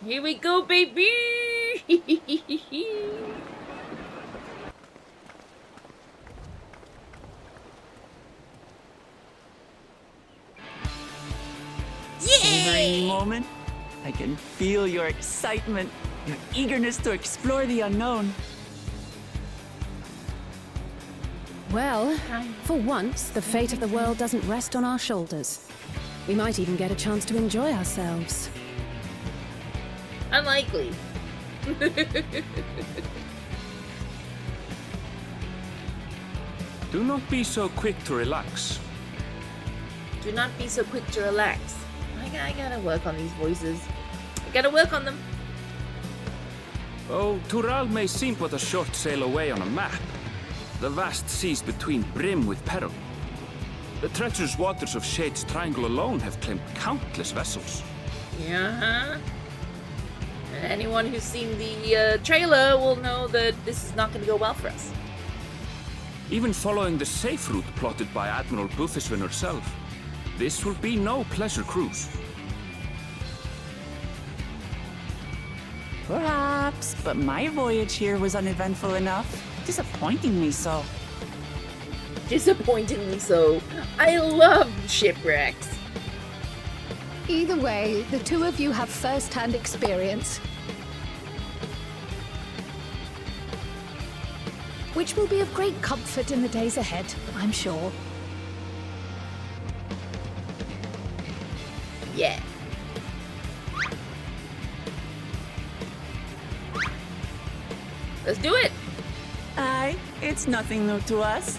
Here we go, baby! Savoring moment. I can feel your excitement, your eagerness to explore the unknown. Well, for once, the fate of the world doesn't rest on our shoulders. We might even get a chance to enjoy ourselves. Unlikely. Do not be so quick to relax. Do not be so quick to relax. I gotta work on these voices. I gotta work on them. Oh, Tural may seem but a short sail away on a map. The vast seas between brim with peril. The treacherous waters of Shade's Triangle alone have claimed countless vessels. Yeah. And anyone who's seen the trailer will know that this is not gonna go well for us. Even following the safe route plotted by Admiral Bufiswin herself, this will be no pleasure cruise. Perhaps, but my voyage here was uneventful enough. Disappointingly so. Disappointingly so. I love shipwrecks. Either way, the two of you have first-hand experience, which will be of great comfort in the days ahead, I'm sure. Yeah. Let's do it. Aye, it's nothing new to us.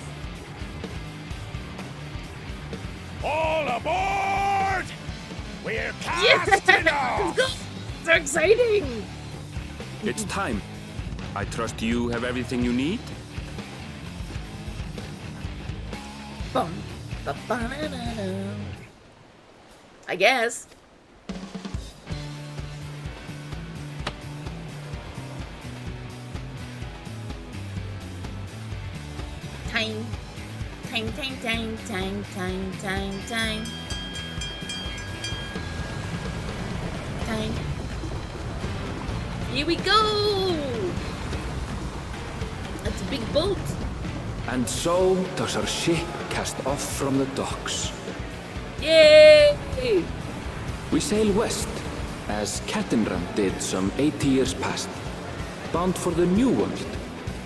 All aboard! We're casting off! Let's go. So exciting. It's time. I trust you have everything you need? Bum, ba, ba, da, da, da. I guess. Time. Time, time, time, time, time, time, time. Time. Here we go! That's a big boat. And so does our ship cast off from the docks. Yay! We sail west, as Cattenram did some 80 years past, bound for the New World,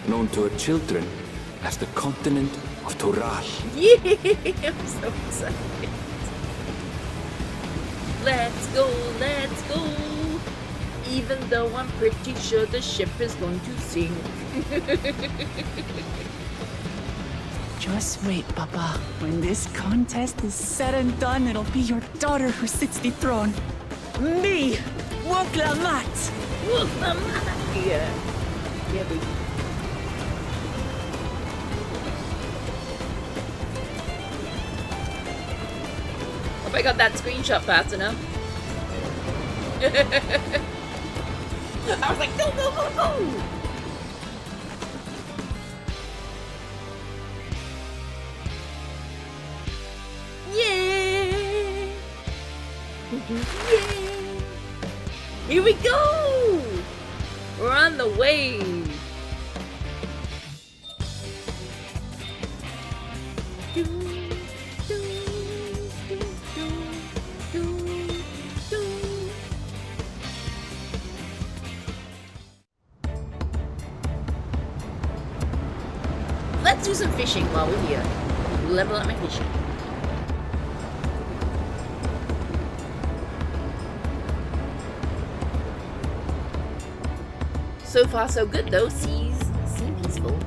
known to her children as the continent of Tural. Yeah! I'm so excited. Let's go, let's go! Even though I'm pretty sure the ship is going to sink. Just wait, Papa. When this contest is said and done, it'll be your daughter who sits dethroned. Me, lamat. Yeah. Yeah, baby. Hope I got that screenshot fast enough. I was like, go, go, go, go! Yay! Yay! Here we go! We're on the way! Do, do, do, do, do, do. Let's do some fishing while we're here. Level up my fishing. So far so good though, seas seem peaceful.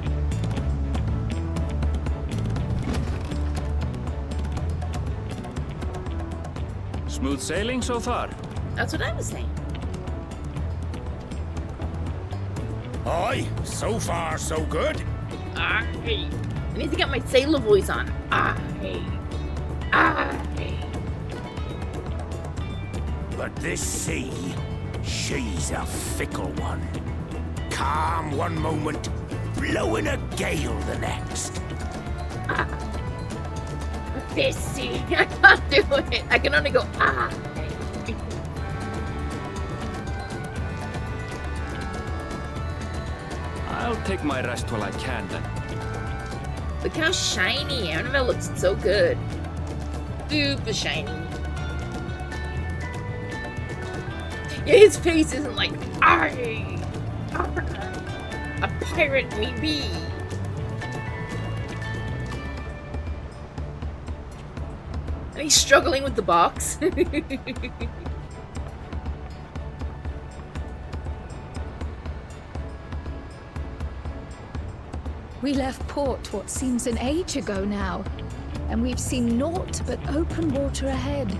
Smooth sailing so far? That's what I was saying. Aye, so far so good. Aye. I need to get my sailor voice on. Aye. Aye. But this sea, she's a fickle one. Calm one moment, blowing a gale the next. This sea, I can't do it. I can only go, ah. take my rest while I can then. Look how shiny. Annabelle looks so good. Super shiny. Yeah, his face isn't like, I, a pirate me be. And he's struggling with the box. We left port what seems an age ago now, and we've seen naught but open water ahead.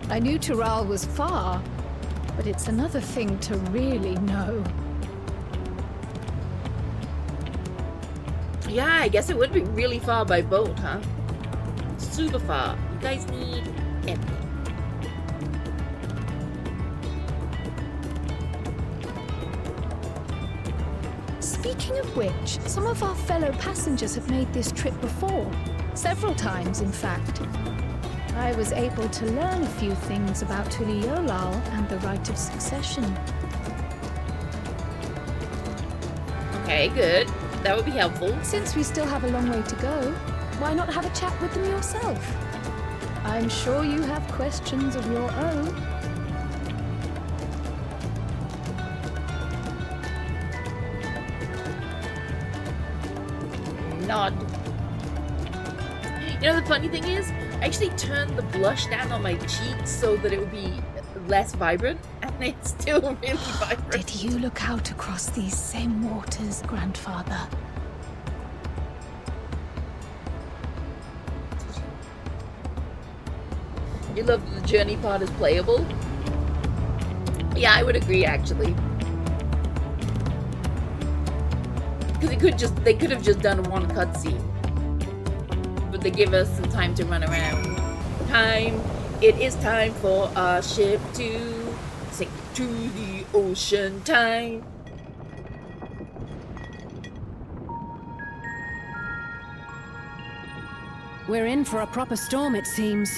I knew Tural was far, but it's another thing to really know. Yeah, I guess it would be really far by boat, huh? Super far. You guys need everything. Speaking of which, some of our fellow passengers have made this trip before. Several times, in fact. I was able to learn a few things about Tuliyollal and the right of succession. Okay, good. That would be helpful. Since we still have a long way to go, why not have a chat with them yourself? I'm sure you have questions of your own. Nod. You know, the funny thing is, I actually turned the blush down on my cheeks so that it would be less vibrant, and it's still really vibrant. Did you look out across these same waters, grandfather? You love that the journey part is playable? Yeah, I would agree, actually. Because they could have just done one cutscene. But they give us some time to run around. It is time for our ship to sink to the ocean. Time. We're in for a proper storm, it seems.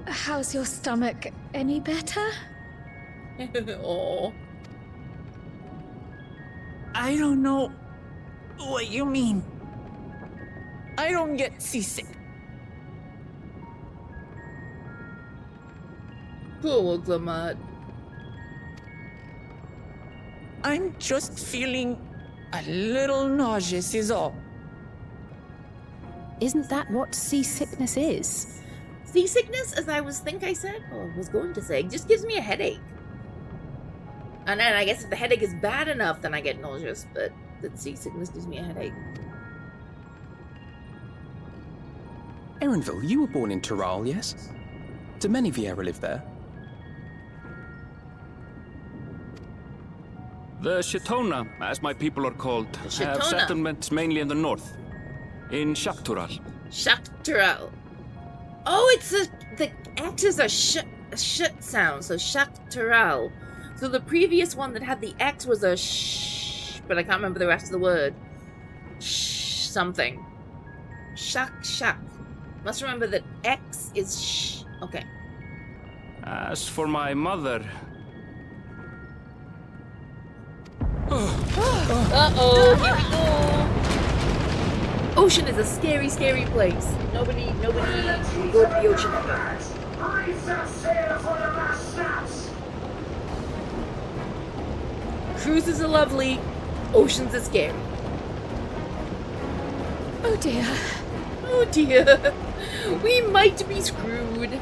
How's your stomach? Any better? Oh. I don't know what you mean. I don't get seasick. Poor lamat. I'm just feeling a little nauseous is all. Isn't that what seasickness is? Seasickness, as I was going to say, just gives me a headache. And then I guess if the headache is bad enough, then I get nauseous, but the seasickness gives me a headache. Erenville, you were born in Tural, yes? Do many Viera live there? The Shetona, as my people are called, have Shetona. settlements mainly in the north, in Tural. Tural. Oh, it's the X is a shut sound, so Tural. So the previous one that had the X was a sh, but I can't remember the rest of the word. Something. Shak. Must remember that X is sh. Okay. As for my mother... Uh-oh, here we go. Ocean is a scary, scary place. Nobody will go to the ocean ever. Cruises are lovely, oceans are scary. Oh dear. Oh dear, we might be screwed.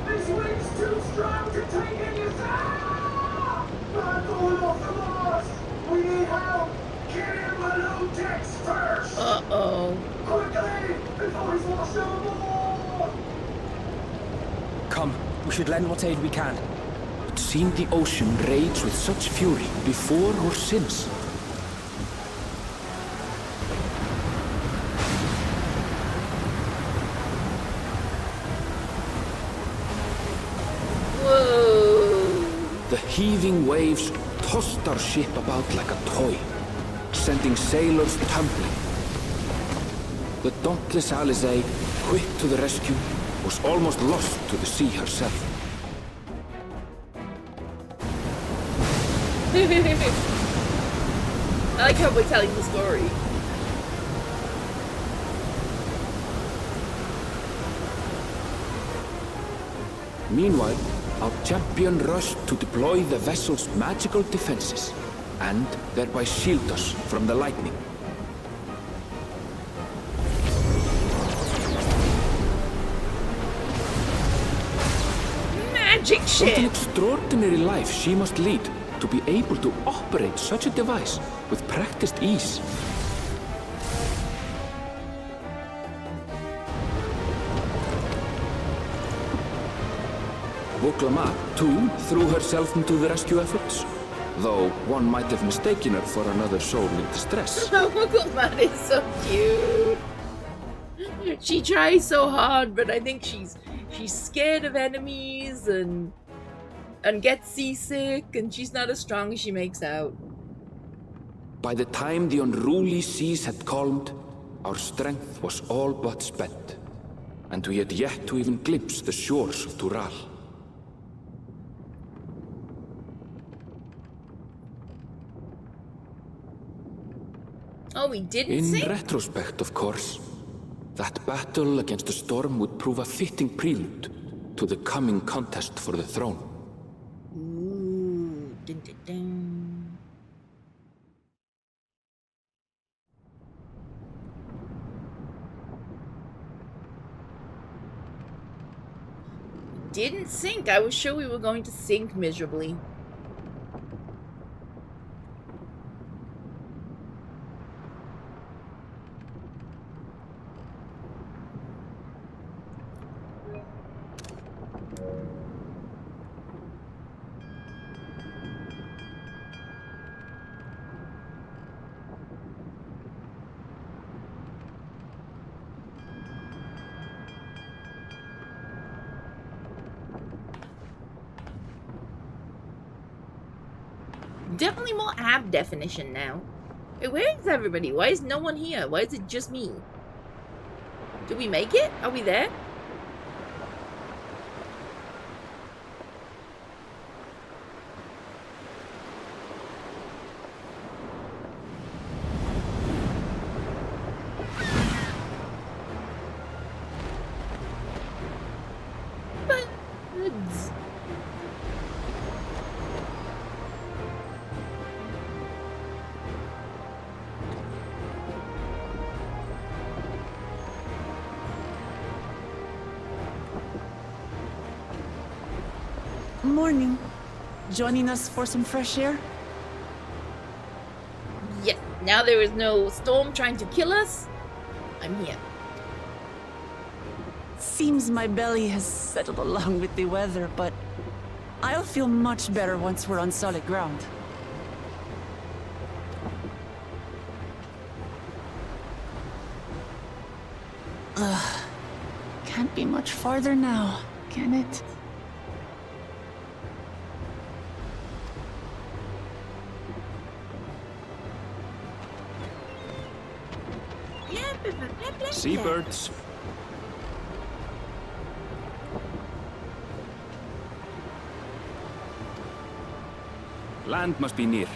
This wind's too strong to take any sound! I'm going off the mast! We need help! Get in below decks first! Uh-oh. Quickly! Before he's washed overboard! Come, we should lend what aid we can. It seemed the ocean raged with such fury before or since. Whoa. The heaving waves tossed our ship about like a toy, sending sailors tumbling. The dauntless Alizé, quick to the rescue, was almost lost to the sea herself. I like how we're telling the story. Meanwhile, our champion rushed to deploy the vessel's magical defenses, and thereby shield us from the lightning. Magic What shit! an extraordinary life she must lead to be able to operate such a device with practiced ease. Lamat, too, threw herself into the rescue efforts, though one might have mistaken her for another soul in distress. Lamat is so cute. She tries so hard, but I think she's scared of enemies and gets seasick, and she's not as strong as she makes out. By the time the unruly seas had calmed, our strength was all but spent, and we had yet to even glimpse the shores of Tural. Oh, we didn't In sing? retrospect, of course, that battle against the storm would prove a fitting prelude to the coming contest for the throne. Ooh, dun, dun, dun. Didn't sink. I was sure we were going to sink miserably. Definitely more ab definition now. Hey, where is everybody? Why is no one here? Why is it just me? Did we make it? Are we there? Buds. Morning. Joining us for some fresh air? Yes, now there is no storm trying to kill us. I'm here. Seems my belly has settled along with the weather, but I'll feel much better once we're on solid ground. Ugh. Can't be much farther now, can it? Seabirds. Land must be near.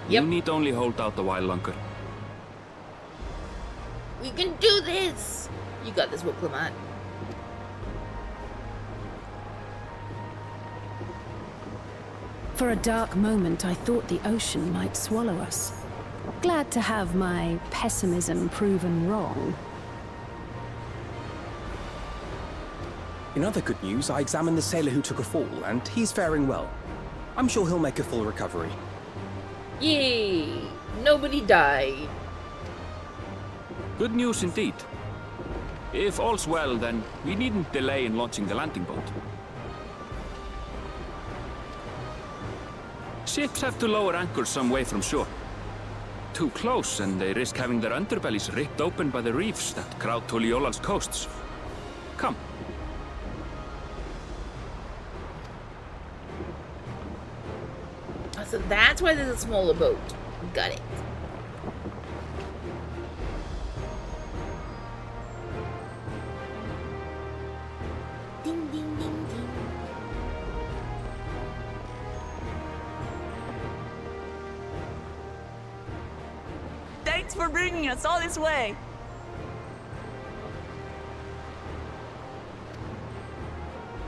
Yep. You need only hold out a while longer. We can do this! You got this, Lamat. For a dark moment, I thought the ocean might swallow us. Glad to have my pessimism proven wrong. In other good news, I examined the sailor who took a fall, and he's faring well. I'm sure he'll make a full recovery. Yay! Nobody died. Good news indeed. If all's well, then we needn't delay in launching the landing boat. Ships have to lower anchors some way from shore. Too close, and they risk having their underbellies ripped open by the reefs that crowd Tuliyollal's coasts. Come. So that's why there's a smaller boat. Got it. Ding, ding, ding, ding. Thanks for bringing us all this way.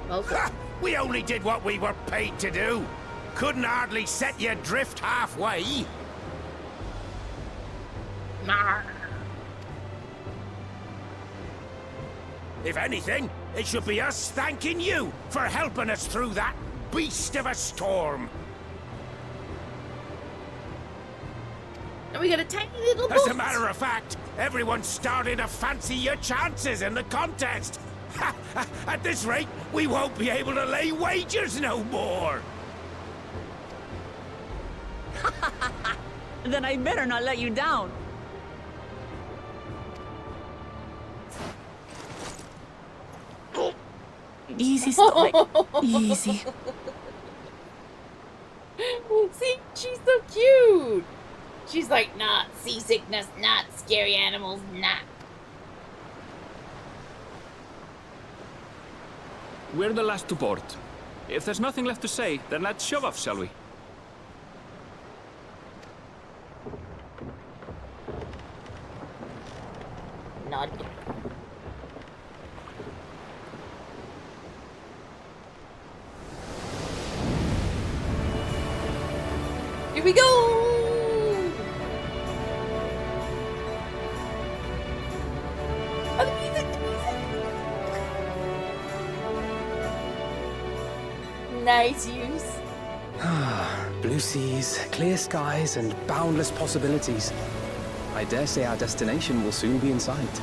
Welcome. Ha! We only did what we were paid to do. Couldn't hardly set you adrift halfway. Marr. If anything, it should be us thanking you for helping us through that beast of a storm. And we got a tiny little boat. As a matter of fact, everyone's starting to fancy your chances in the contest. At this rate, we won't be able to lay wagers no more. Then I better not let you down. Easy, Stoic. Easy. See, she's so cute. She's like, not seasickness, not scary animals, not. We're the last to board. If there's nothing left to say, then let's shove off, shall we? Nod. Here we go! Oh, the music, the music! Nice use. Blue seas, clear skies, and boundless possibilities. I dare say our destination will soon be in sight.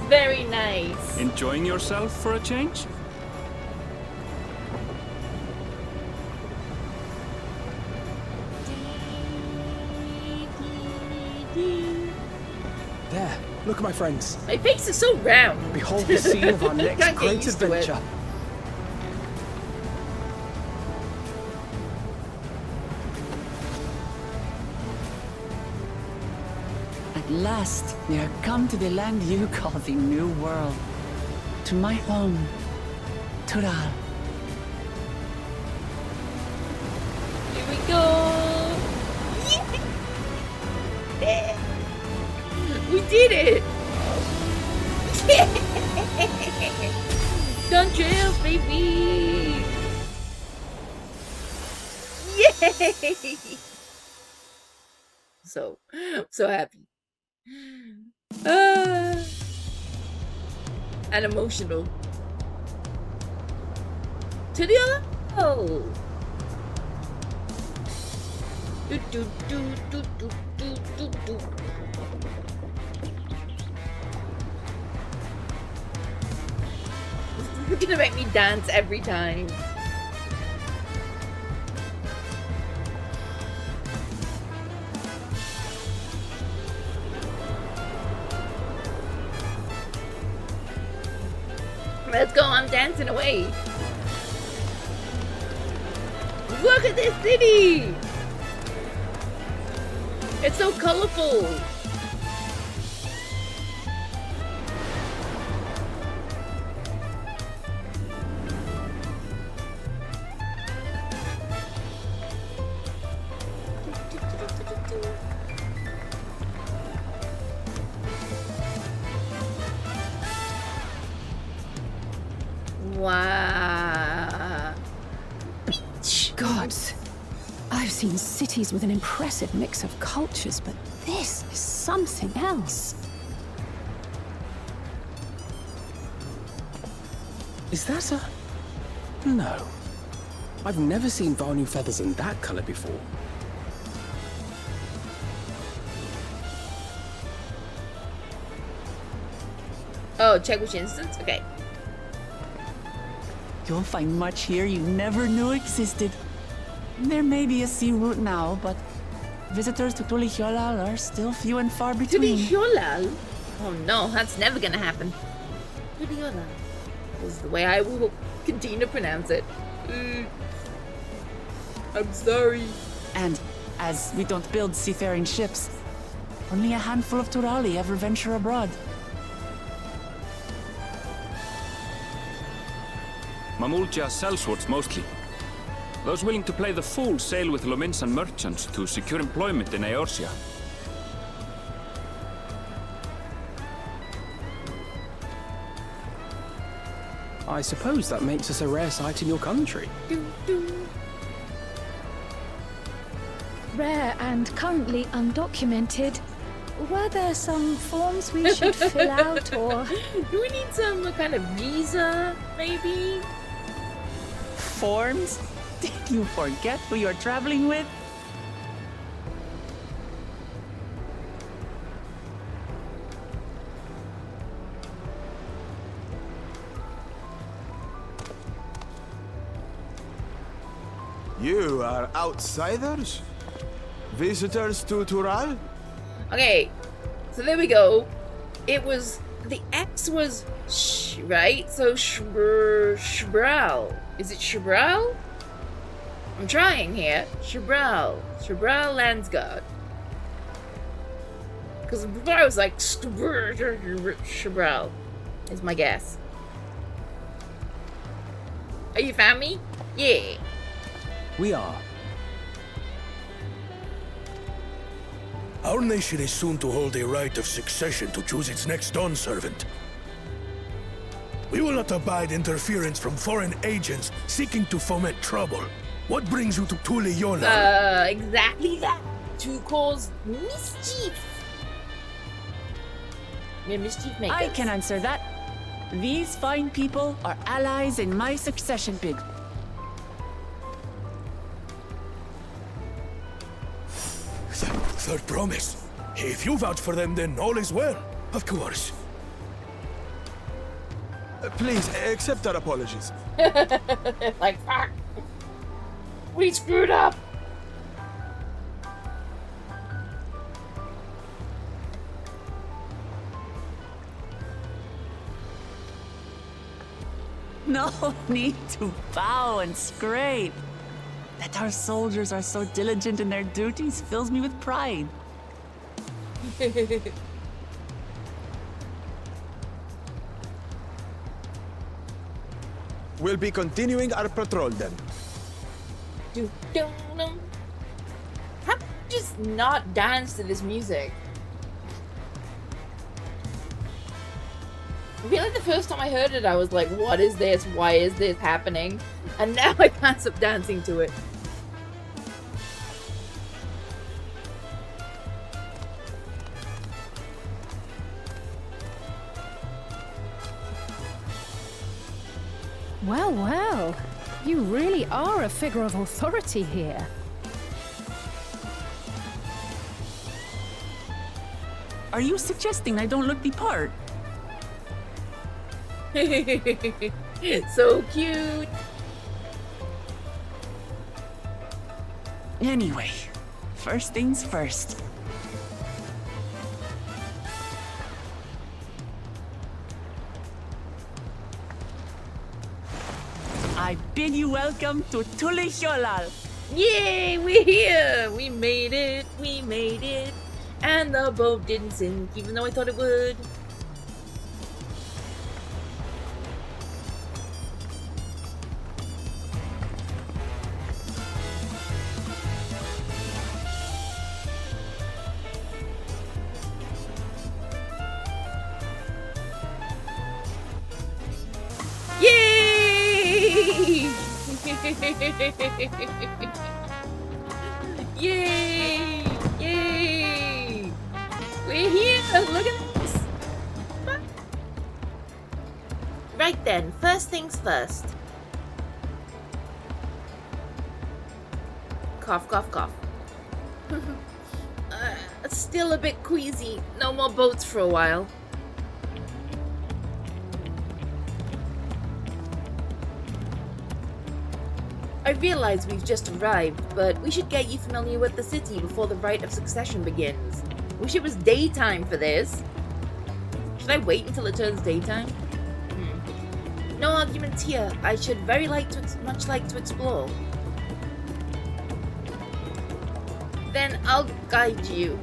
Very nice. Enjoying yourself for a change? There, look at my friends. My face is so round. Behold the scene of our next Can't get great used to it. adventure. At last, we are come to the land you call the New World. To my home, Tural. Here we go. Yeah. We did it. Dawntrail, baby. Yay. So happy. And emotional. Tuliyollal. Do do do do do do do do. You're gonna make me dance every time. Let's go, I'm dancing away. Look at this city! It's so colorful. Wow. Gods, I've seen cities with an impressive mix of cultures, but this is something else. Is that a... No. I've never seen Vanu feathers in that color before. Oh, check which instance? Okay. You'll find much here you never knew existed. There may be a sea route now, but visitors to Tuliyollal are still few and far between. Tuliyollal? Oh no, that's never gonna happen. Tuliyollal. is the way I will continue to pronounce it. I'm sorry. And as we don't build seafaring ships, only a handful of Turali ever venture abroad. Mamulja sellswords mostly. Those willing to play the fool sail with Lominsan merchants to secure employment in Eorzea. I suppose that makes us a rare sight in your country. Rare and currently undocumented. Were there some forms we should fill out, or...? Do we need some kind of visa, maybe? Forms? Did you forget who you're traveling with? You are outsiders? Visitors to Tural? Okay, so there we go. It was... The X was sh, right? So Shbral. Is it Shbral? I'm trying here. Shbral. Shbral Landsguard. Because before I was like... Shbral is my guess. Are you found me? Yeah. We are. Our nation is soon to hold a right of succession to choose its next Dawn servant. We will not abide interference from foreign agents seeking to foment trouble. What brings you to Tuliyollal? Exactly that. To cause mischief. We're mischief makers. I can answer that. These fine people are allies in my succession bid. Third promise. If you vouch for them, then all is well. Of course. Please, accept our apologies. Like, fuck. We screwed up. No need to bow and scrape. That our soldiers are so diligent in their duties fills me with pride. We'll be continuing our patrol then. How about just not dance to this music? I feel like the first time I heard it, I was like, what is this? Why is this happening? And now I can't stop dancing to it. Well, well. You really are a figure of authority here. Are you suggesting I don't look the part? So cute. Anyway, first things first. I bid you welcome to Tuliyollal. Yay, we're here. We made it. We made it. And the boat didn't sink, even though I thought it would. Yay! Yay! Yay! We're here! Look at this! Right then, first things first. Cough, cough, cough. Still a bit queasy. No more boats for a while. I realize we've just arrived, but we should get you familiar with the city before the rite of succession begins. Wish it was daytime for this. Should I wait until it turns daytime? No arguments here. I should much like to explore. Then I'll guide you.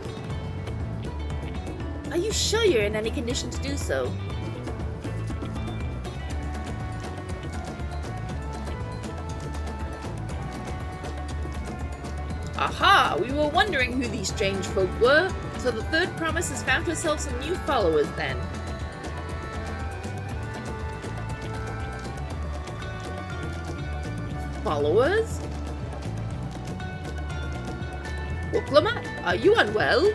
Are you sure you're in any condition to do so? Aha! We were wondering who these strange folk were, so the Third Promise has found herself some new followers then. Followers? Lamat, are you unwell?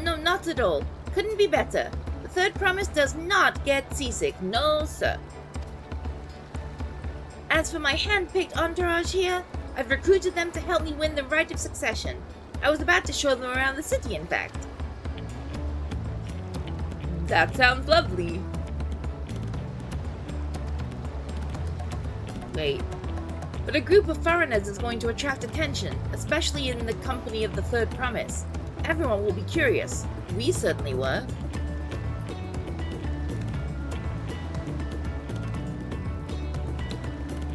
No, not at all. Couldn't be better. The Third Promise does not get seasick, no sir. As for my hand-picked entourage here, I've recruited them to help me win the right of succession. I was about to show them around the city, in fact. That sounds lovely. Wait. But a group of foreigners is going to attract attention, especially in the company of the Third Promise. Everyone will be curious. We certainly were.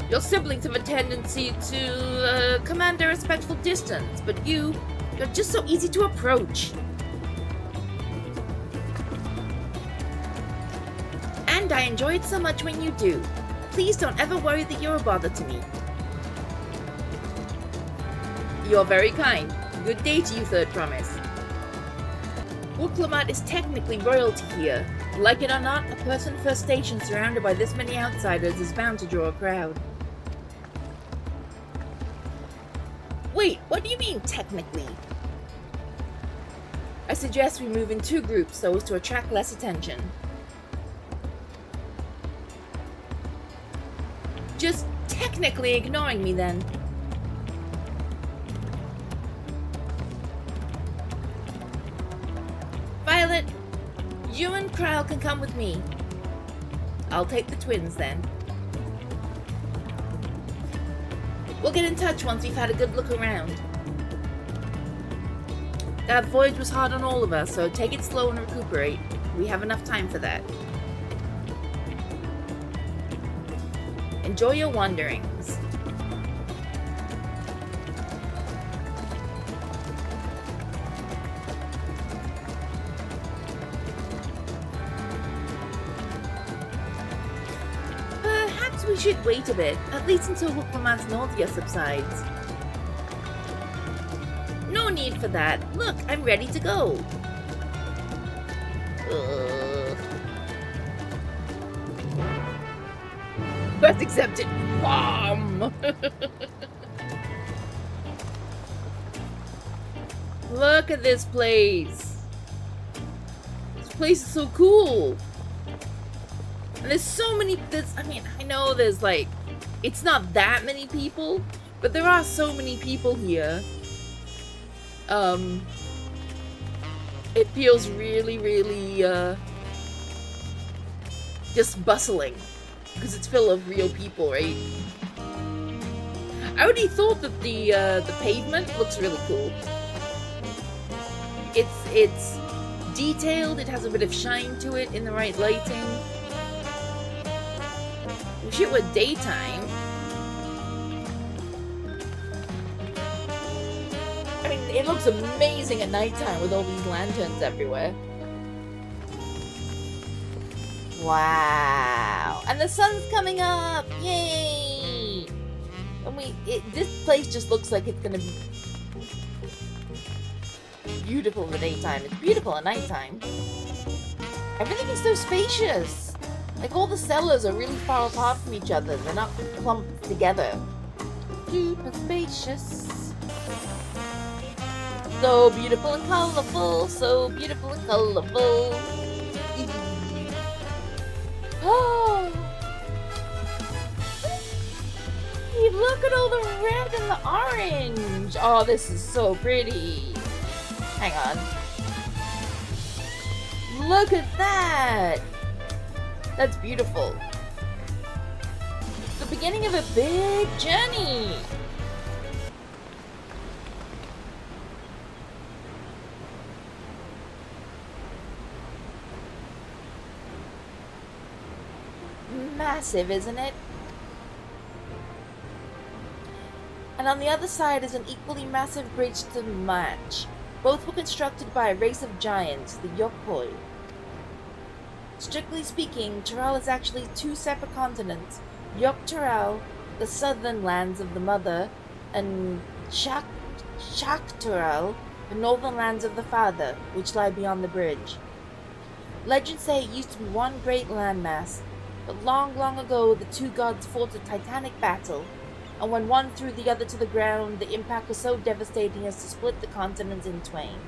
Your siblings have a tendency to command a respectful distance, but you're just so easy to approach. And I enjoy it so much when you do. Please don't ever worry that you're a bother to me. You're very kind. Good day to you, Third Promise. Lamat is technically royalty here. Like it or not, a person first station surrounded by this many outsiders is bound to draw a crowd. Wait, what do you mean, technically? I suggest we move in 2 groups so as to attract less attention. Just technically ignoring me then. Violet, you and Tural can come with me. I'll take the twins then. We'll get in touch once we've had a good look around. That voyage was hard on all of us, so take it slow and recuperate. We have enough time for that. Enjoy your wanderings. Perhaps we should wait a bit, at least until Lamat's nausea subsides. No need for that. Look, I'm ready to go. Quest accepted. Bomb. Look at this place. This place is so cool. And there's so many. I know there's like, it's not that many people, but there are so many people here. It feels really, really, just bustling. Because it's full of real people, right? I already thought that the pavement looks really cool. It's detailed, it has a bit of shine to it in the right lighting. Wish it were daytime. I mean, it looks amazing at nighttime with all these lanterns everywhere. Wow. And the sun's coming up! Yay! And this place just looks like it's gonna be beautiful in the daytime. It's beautiful at nighttime. Everything is so spacious. Like, all the cellars are really far apart from each other. They're not clumped together. Super spacious. So beautiful and colorful. So beautiful and colorful. Oh! Look at all the red and the orange! Oh, this is so pretty. Hang on. Look at that! That's beautiful. It's the beginning of a big journey! massive, isn't it? And on the other side is an equally massive bridge to match. Both were constructed by a race of giants, the Yokhoi. Strictly speaking, Tural is actually two separate continents. Tural, the southern lands of the mother, and Tural, the northern lands of the father, which lie beyond the bridge. Legends say it used to be one great landmass, but long, long ago the two gods fought a titanic battle, and when one threw the other to the ground, the impact was so devastating as to split the continents in twain.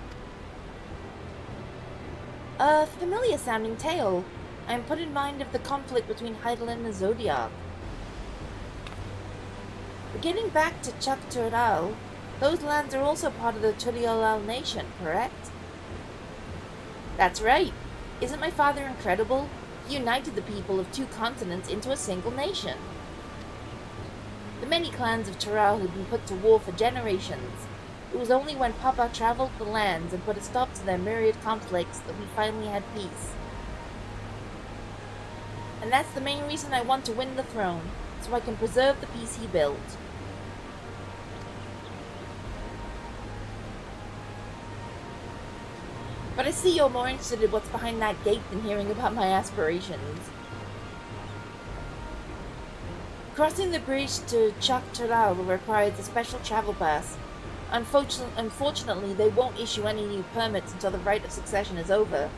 A familiar-sounding tale. I am put in mind of the conflict between Heidelin and Zodiac. But getting back to Tural, those lands are also part of the Tuliyollal nation, correct? That's right. Isn't my father incredible? He united the people of two continents into a single nation. The many clans of Tural had been put to war for generations. It was only when Papa traveled the lands and put a stop to their myriad conflicts that we finally had peace. And that's the main reason I want to win the throne, so I can preserve the peace he built. But I see you're more interested in what's behind that gate than hearing about my aspirations. Crossing the bridge to Tural requires a special travel pass. Unfortunately, they won't issue any new permits until the rite of succession is over.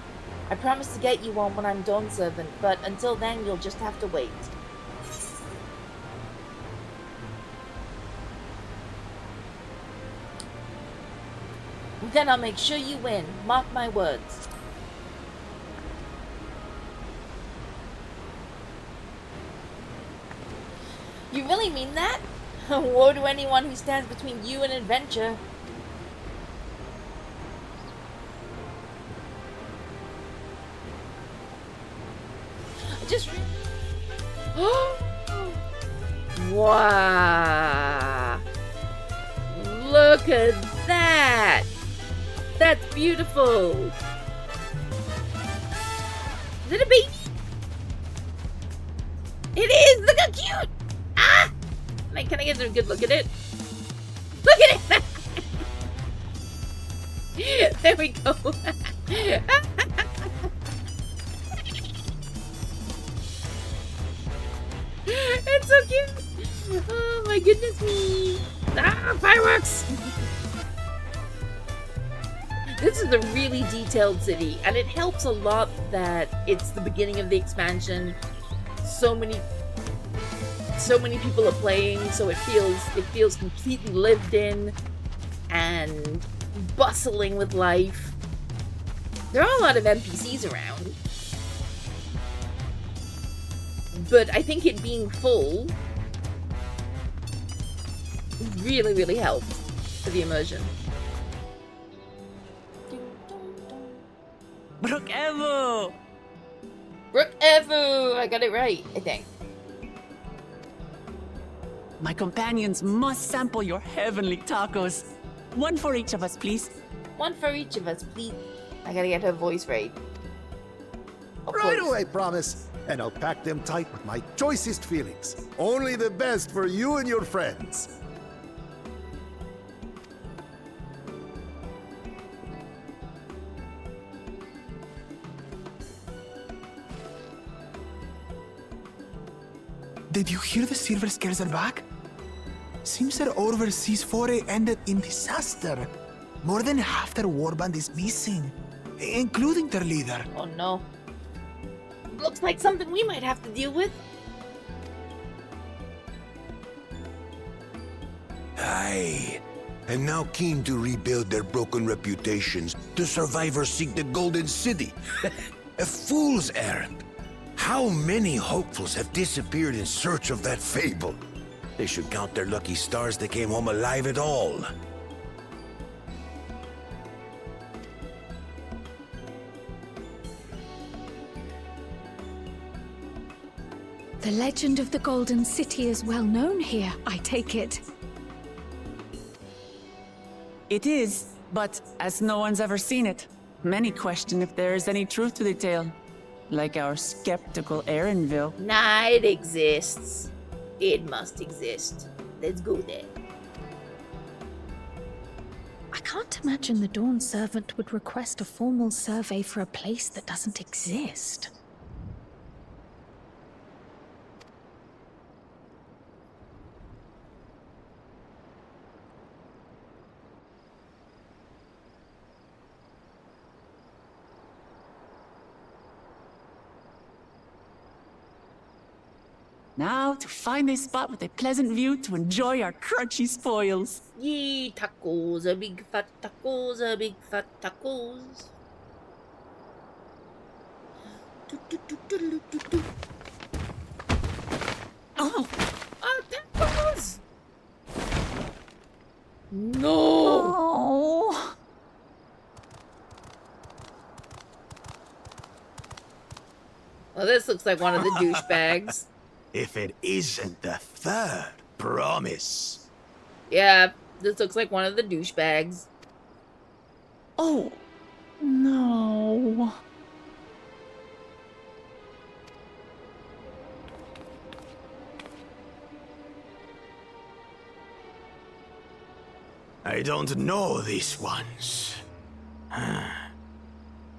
I promise to get you one when I'm Dawn Servant, but until then you'll just have to wait. Then I'll make sure you win. Mark my words. You really mean that? Woe to anyone who stands between you and adventure. Wow. Look at that. That's beautiful. Is it a baby? It is. Look how cute. Ah! Can I get a good look at it? Look at it. There we go. It's so cute. Oh my goodness me. Ah, fireworks. This is a really detailed city, and it helps a lot that it's the beginning of the expansion. So many people are playing, so it feels completely lived in and bustling with life. There are a lot of NPCs around, but I think it being full really, really helped for the immersion. Brook Evo! Brook Evo! I got it right, I think. My companions must sample your heavenly tacos. One for each of us, please. One for each of us, please. I gotta get her voice right. Right away, promise. And I'll pack them tight with my choicest feelings. Only the best for you and your friends. Did you hear the silver scales are back? Seems their overseas foray ended in disaster. More than half their warband is missing, including their leader. Oh no. Looks like something we might have to deal with. Aye. And now keen to rebuild their broken reputations, the survivors seek the Golden City. A fool's errand. How many hopefuls have disappeared in search of that fable? They should count their lucky stars they came home alive at all. The legend of the Golden City is well known here, I take it. It is, but as no one's ever seen it, many question if there is any truth to the tale. Like our skeptical Erinville. Nah, it exists. It must exist. Let's go there. I can't imagine the Dawn Servant would request a formal survey for a place that doesn't exist. Now to find a spot with a pleasant view to enjoy our crunchy spoils. Yee, tacos, a big fat tacos, a big fat tacos. Oh! Oh, tacos! No! Oh! Well, this looks like one of the douchebags. If it isn't the third promise. Yeah, this looks like one of the douchebags. Oh! No. I don't know these ones.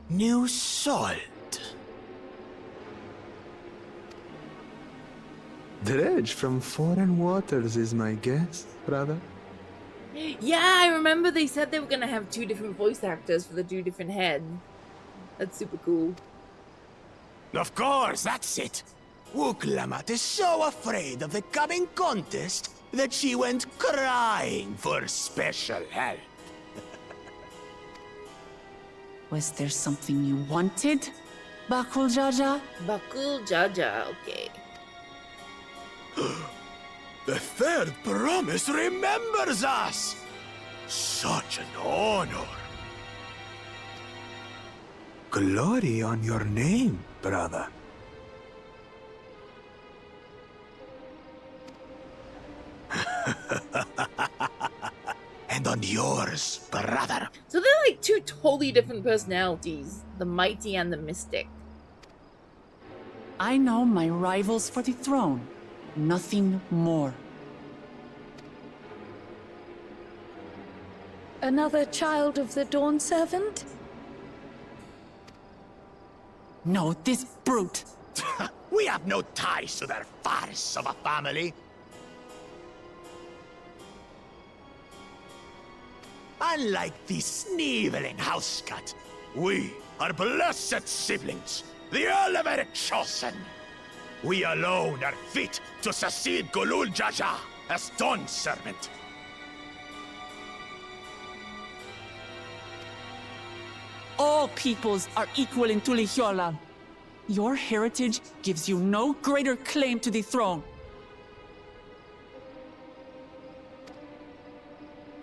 New salt. Dredge from foreign waters is my guess, brother. Yeah, I remember they said they were gonna have 2 different voice actors for the 2 different heads. That's super cool. Of course, that's it. Lamat is so afraid of the coming contest that she went crying for special help. Was there something you wanted, Bakul Jaja? Bakul Jaja, okay. The third promise remembers us! Such an honor. Glory on your name, brother. And on yours, brother. So they're like 2 totally different personalities. The mighty and the mystic. I know my rivals for the throne. Nothing more. Another child of the Dawn Servant? No, this brute. We have no ties to their farce of a family. Unlike the sneevling housecut, we are blessed siblings, the elevated chosen. We alone are fit to succeed Gulul Jaja as Dawn Servant. All peoples are equal in Tuliyollal. Your heritage gives you no greater claim to the throne.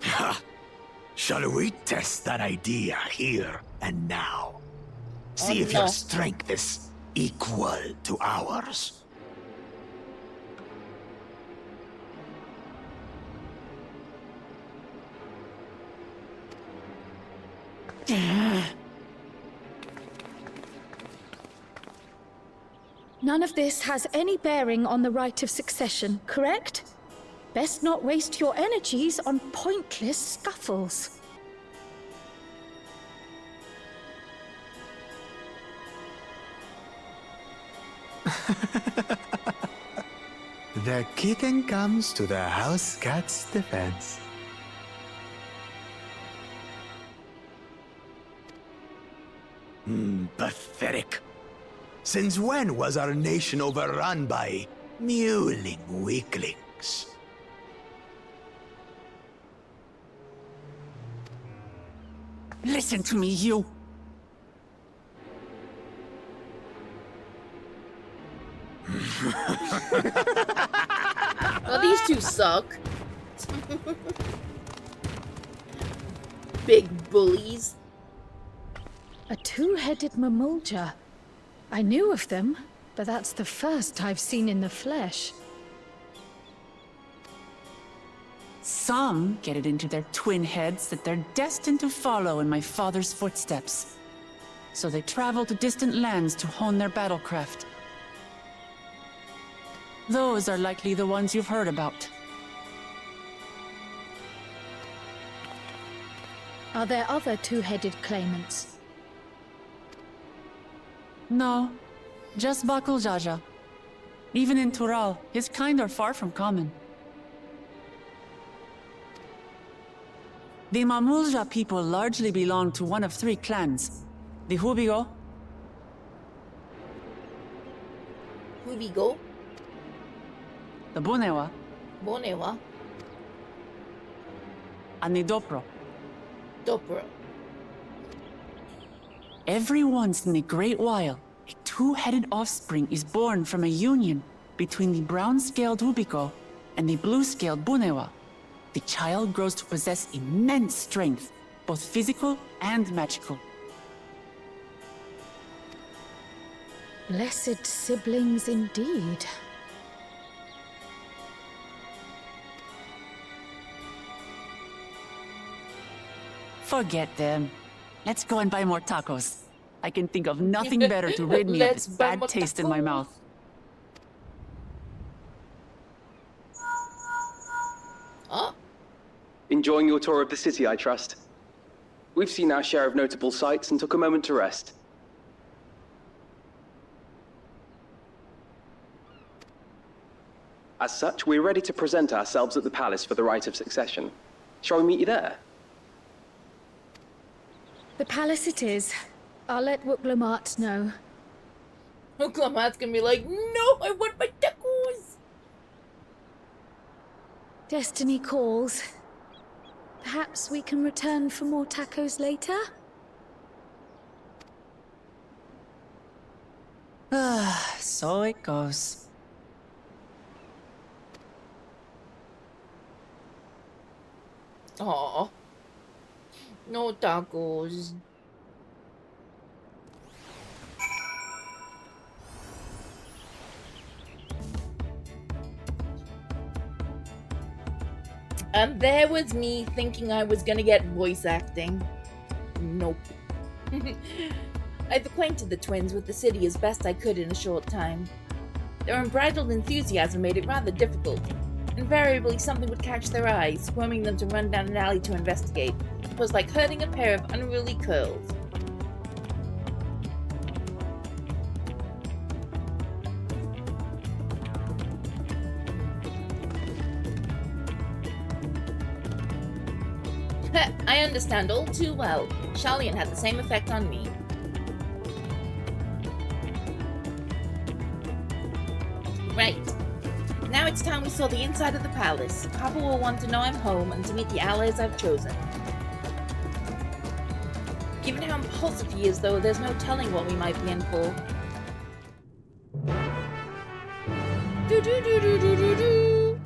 Ha! Shall we test that idea here and now? See if your strength is equal to ours. None of this has any bearing on the right of succession, correct? Best not waste your energies on pointless scuffles. The kitten comes to the house cat's defense. Pathetic. Since when was our nation overrun by mewling weaklings? Listen to me, you. Well, these 2 suck. Big bullies. A 2-headed mamulja. I knew of them, but that's the first I've seen in the flesh. Some get it into their twin heads that they're destined to follow in my father's footsteps. so they travel to distant lands to hone their battlecraft. Those are likely the ones you've heard about. Are there other two-headed claimants? No, just Bakul Jaja. Even in Tural, his kind are far from common. The Mamulja people largely belong to one of three clans. The Hubigo, Hubigo, the Bunewa, Bonewa, and the Dopro. Dopro. Every once in a great while, a two-headed offspring is born from a union between the brown-scaled Hubigo and the blue-scaled Bunewa. The child grows to possess immense strength, both physical and magical. Blessed siblings indeed. Forget them. Let's go and buy more tacos. I can think of nothing better to rid me of this bad taste in my mouth. Oh. Enjoying your tour of the city, I trust. We've seen our share of notable sights and took a moment to rest. As such, we're ready to present ourselves at the palace for the rite of succession. Shall we meet you there? The palace it is. I'll let Lamat know. Lamat's gonna be like, no, I want my tacos! Destiny calls. Perhaps we can return for more tacos later? So it goes. Aw. No tacos. And there was me thinking I was gonna get voice acting. Nope. I've acquainted the twins with the city as best I could in a short time. Their unbridled enthusiasm made it rather difficult. Invariably, something would catch their eye, squirming them to run down an alley to investigate. It was like herding a pair of unruly curls. I understand all too well. Shallian had the same effect on me. Right. Now it's time we saw the inside of the palace. Papa will want to know I'm home and to meet the allies I've chosen. Given how impulsive he is, though, there's no telling what we might be in for. Do-do-do-do-do-do-do.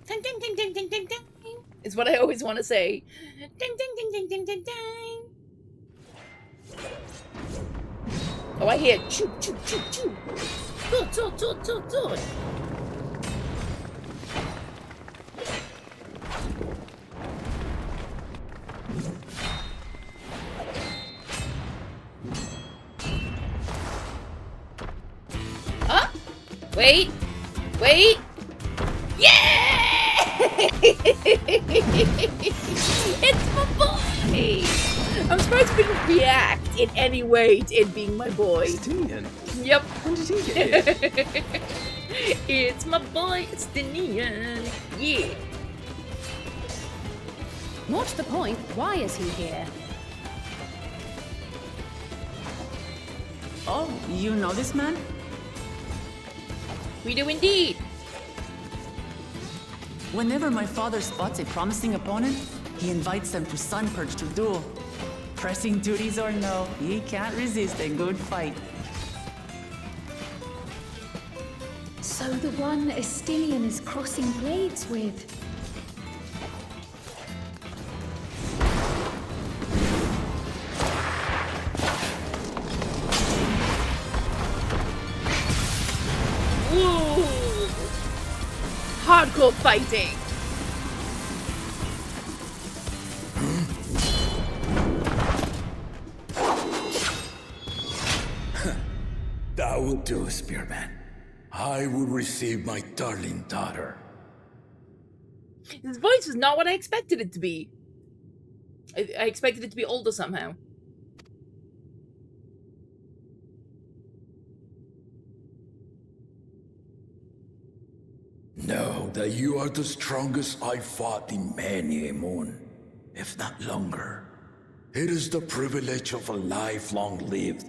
Ding ding ding ding ding ding ding is what I always want to say. Ding ding ding ding ding ding ding. Oh, I hear choo choo choo choo. Good, good, good, good, good. Ah! Wait! Wait! Yeah! It's my boy! I'm supposed to react in any way to it being my boy. Stinian? Yep. When did he get here? It's my boy, Stinian. Yeah. More to the point, why is he here? Oh, you know this man? We do indeed. Whenever my father spots a promising opponent, he invites them to Sunperch to duel. Pressing duties or no, he can't resist a good fight. So the one Estinian is crossing blades with. Woo! Hardcore fighting. would do, Spearman. I would receive my darling daughter. His voice is not what I expected it to be. I expected it to be older somehow. Know that you are the strongest I've fought in many a moon, if not longer. It is the privilege of a life long lived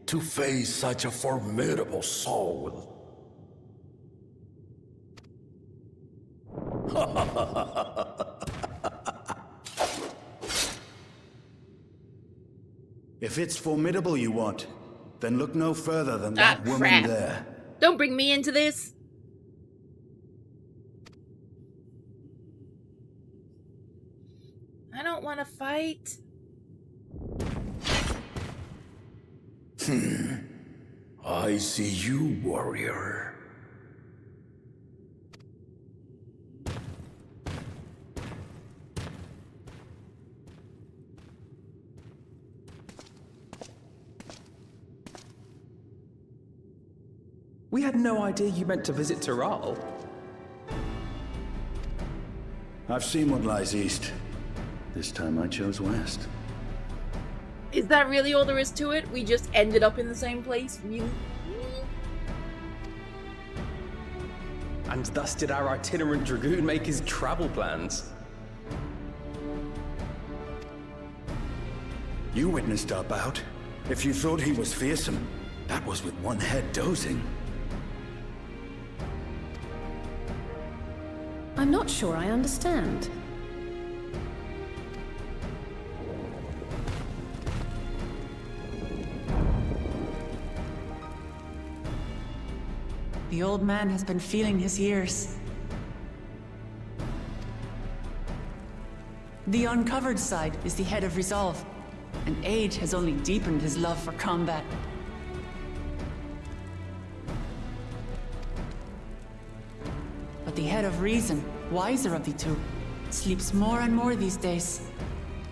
to face such a formidable soul. If it's formidable you want, then look no further than that woman crap. there. Don't bring me into this. I don't want to fight. I see you, warrior. We had no idea you meant to visit Tural. I've seen what lies east. This time I chose west. Is that really all there is to it? We just ended up in the same place? Really? And thus did our itinerant dragoon make his travel plans. You witnessed our bout. If you thought he was fearsome, that was with one head dozing. I'm not sure I understand. The old man has been feeling his years. The uncovered side is the head of resolve, and age has only deepened his love for combat. But the head of reason, wiser of the two, sleeps more and more these days.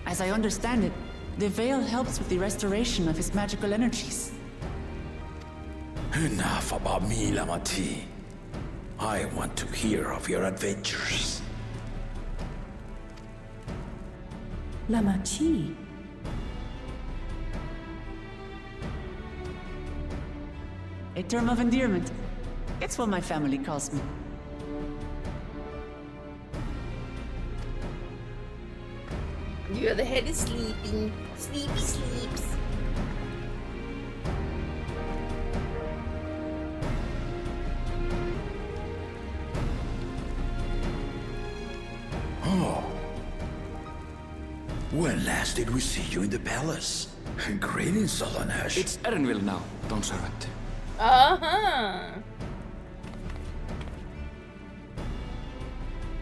As I understand it, the veil helps with the restoration of his magical energies. Enough about me, Lamati. I want to hear of your adventures. Lamachi. A term of endearment. It's what my family calls me. Yeah, the head is sleeping. Sleepy sleeps. Oh. When last did we see you in the palace? Greetings, Solonesh. It's Erenville now, Dawn Servant. Uh-huh.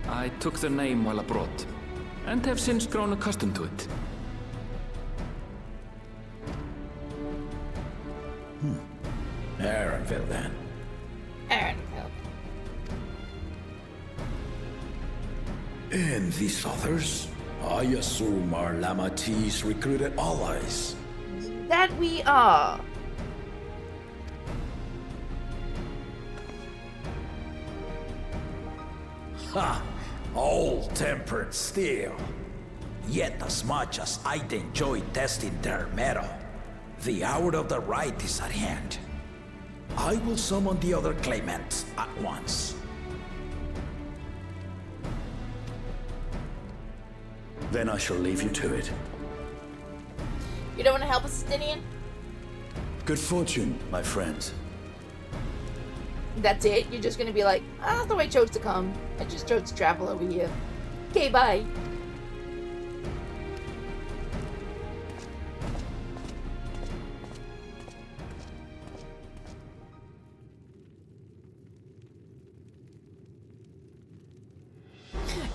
I took the name while abroad, and have since grown accustomed to it. Erenville, then. Erenville. And these others? I assume are Lamati's recruited allies. That we are. Ha! Old-tempered still. Yet as much as I'd enjoy testing their mettle, the hour of the right is at hand. I will summon the other claimants at once. Then I shall leave you to it. You don't want to help us, Stinian? Good fortune, my friends. That's it? You're just gonna be like, ah, that's the way I chose to come. I just chose to travel over here. Okay, bye.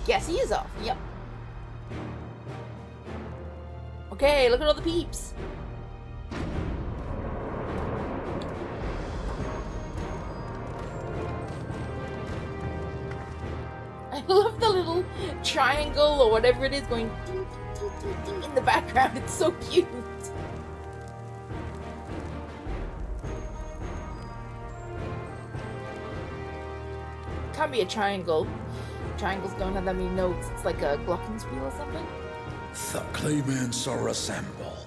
Guess he is off. Yep. Okay, look at all the peeps. I love the little triangle or whatever it is going ding, ding, ding, ding, ding in the background. It's so cute. Can't be a triangle. Triangles don't have that many notes. It's like a glockenspiel or something. The claimants are assembled.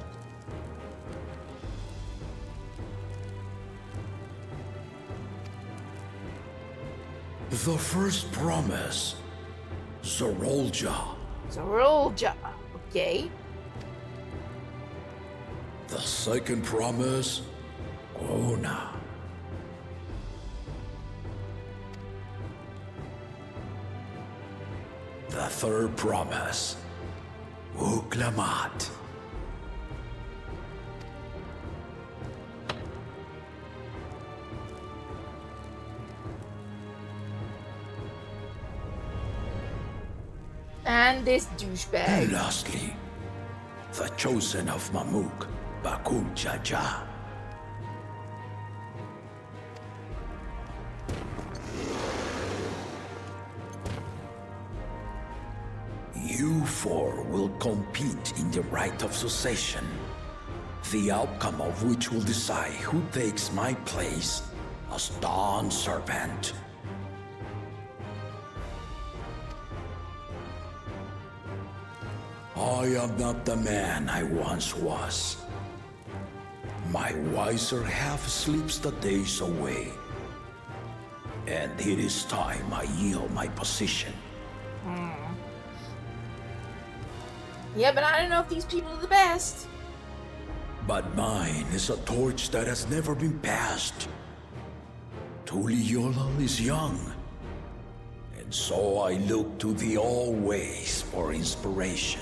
The first promise, Zorolja. Zorolja, okay. The second promise, Ona. The third promise, Uklamat. And this douchebag. And lastly, the chosen of Mamuk, Bakul Jaja. You four will compete in the rite of succession, the outcome of which will decide who takes my place as Dawn Servant. I am not the man I once was. My wiser half sleeps the days away. And it is time I yield my position. Yeah, but I don't know if these people are the best. But mine is a torch that has never been passed. Tuliyollal is young. And so I look to thee always for inspiration.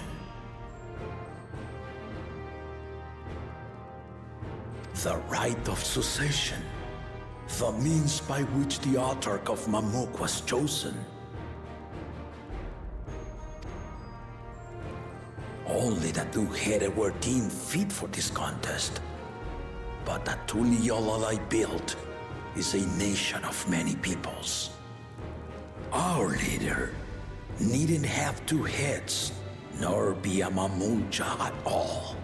The rite of succession, the means by which the autarch of Mamuk was chosen. Only the two-headed were deemed fit for this contest. But the Tuliyollal I built is a nation of many peoples. Our leader needn't have two heads, nor be a Mamulja at all.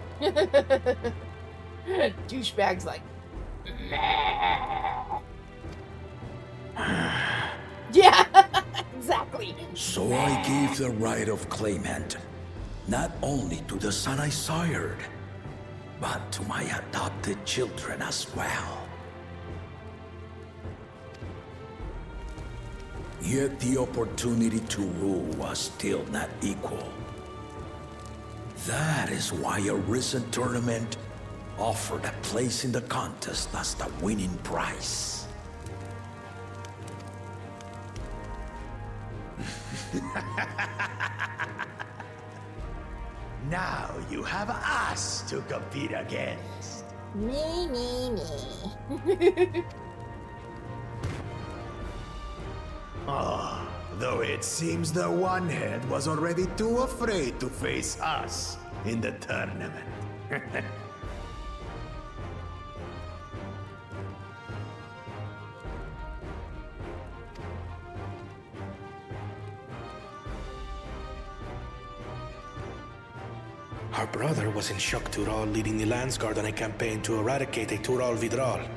Douchebag's like, meh. Yeah, exactly. So I gave the right of claimant, not only to the son I sired, but to my adopted children as well. Yet the opportunity to rule was still not equal. That is why a recent tournament offered a place in the contest as the winning prize. Now you have us to compete against. Me. Though it seems the one head was already too afraid to face us in the tournament. Our brother was in shock Tural, leading the Landsguard on a campaign to eradicate a Tural Vidral.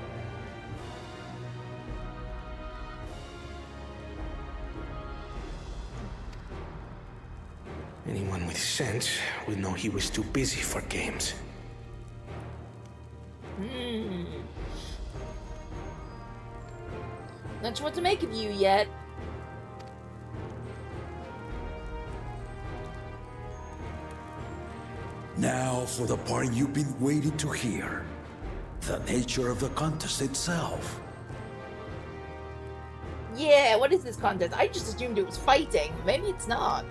Anyone with sense would know he was too busy for games. Not sure what to make of you yet. Now for the part you've been waiting to hear. The nature of the contest itself. Yeah, what is this contest? I just assumed it was fighting. Maybe it's not.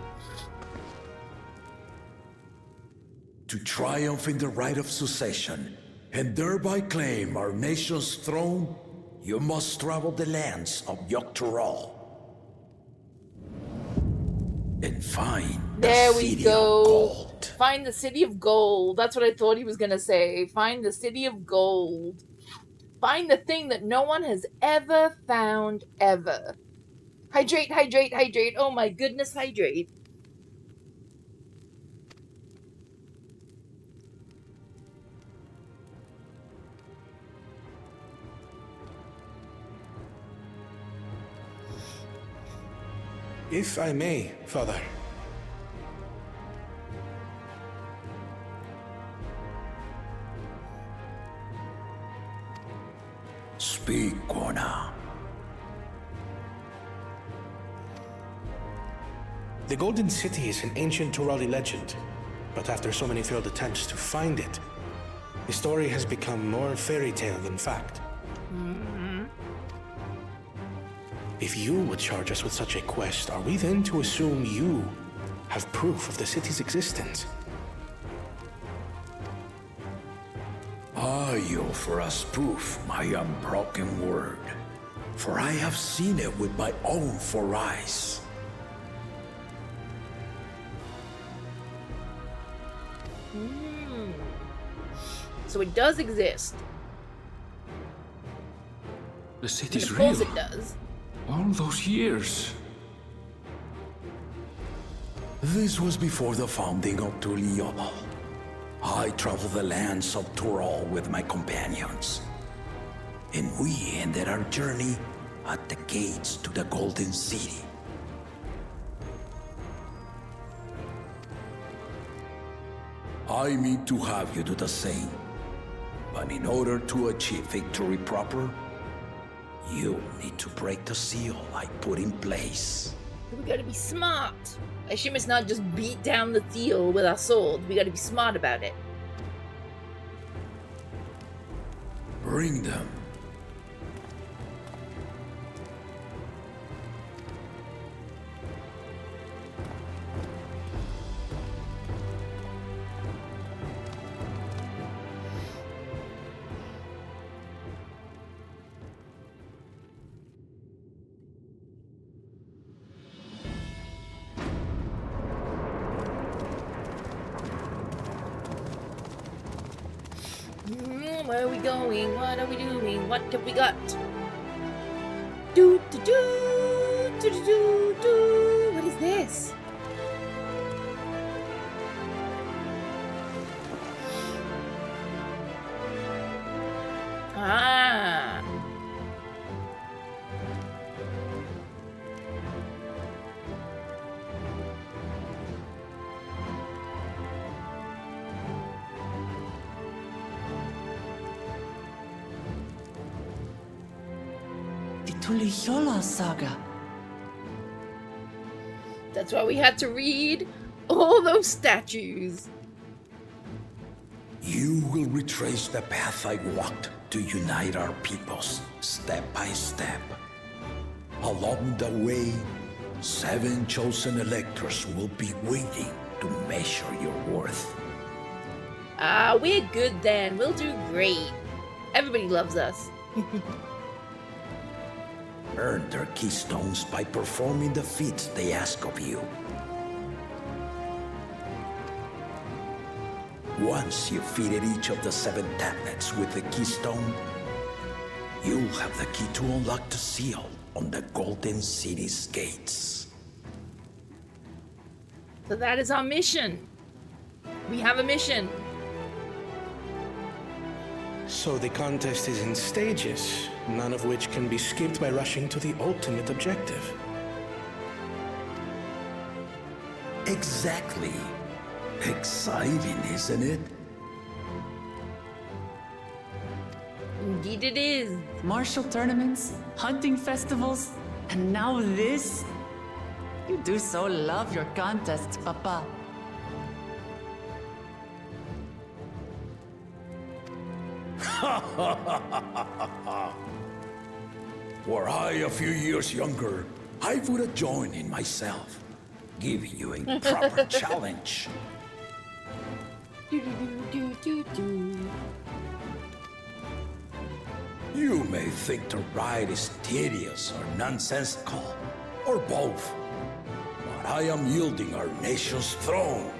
To triumph in the right of succession, and thereby claim our nation's throne, you must travel the lands of Tural. And find There the we city go. of gold. Find the city of gold. That's what I thought he was gonna say. Find the city of gold. Find the thing that no one has ever found, ever. Hydrate, hydrate, hydrate. Oh my goodness, hydrate. If I may, Father. Speak, Kona. The Golden City is an ancient Turali legend, but after so many failed attempts to find it, the story has become more fairy tale than fact. If you would charge us with such a quest, are we then to assume you have proof of the city's existence? Are you for us proof my unbroken word? For I have seen it with my own 4 eyes. So it does exist. The city's Of real. course it does. All those years. This was before the founding of Tuliyollal. I traveled the lands of Tural with my companions. And we ended our journey at the gates to the Golden City. I mean to have you do the same. But in order to achieve victory proper, you need to break the seal I put in place. We gotta be smart. I assume it's not just beat down the seal with our sword. We gotta be smart about it. Bring them. Where are we going? What are we doing? What have we got? Do do do do do do do. What is this? Ah. Tuliyollal saga. That's why we had to read all those statues. You will retrace the path I walked to unite our peoples, step by step. Along the way, 7 chosen electors will be waiting to measure your worth. Ah, we're good then. We'll do great. Everybody loves us. Earn their keystones by performing the feats they ask of you. Once you've fitted each of the 7 tablets with the keystone, you'll have the key to unlock the seal on the Golden City's gates. So that is our mission. We have a mission. So the contest is in stages, none of which can be skipped by rushing to the ultimate objective. Exactly. Exciting, isn't it? Indeed it is. Martial tournaments, hunting festivals, and now this? You do so love your contests, Papa. Were I a few years younger, I would have joined in myself, giving you a proper challenge. You may think the ride is tedious or nonsensical, or both, but I am yielding our nation's throne.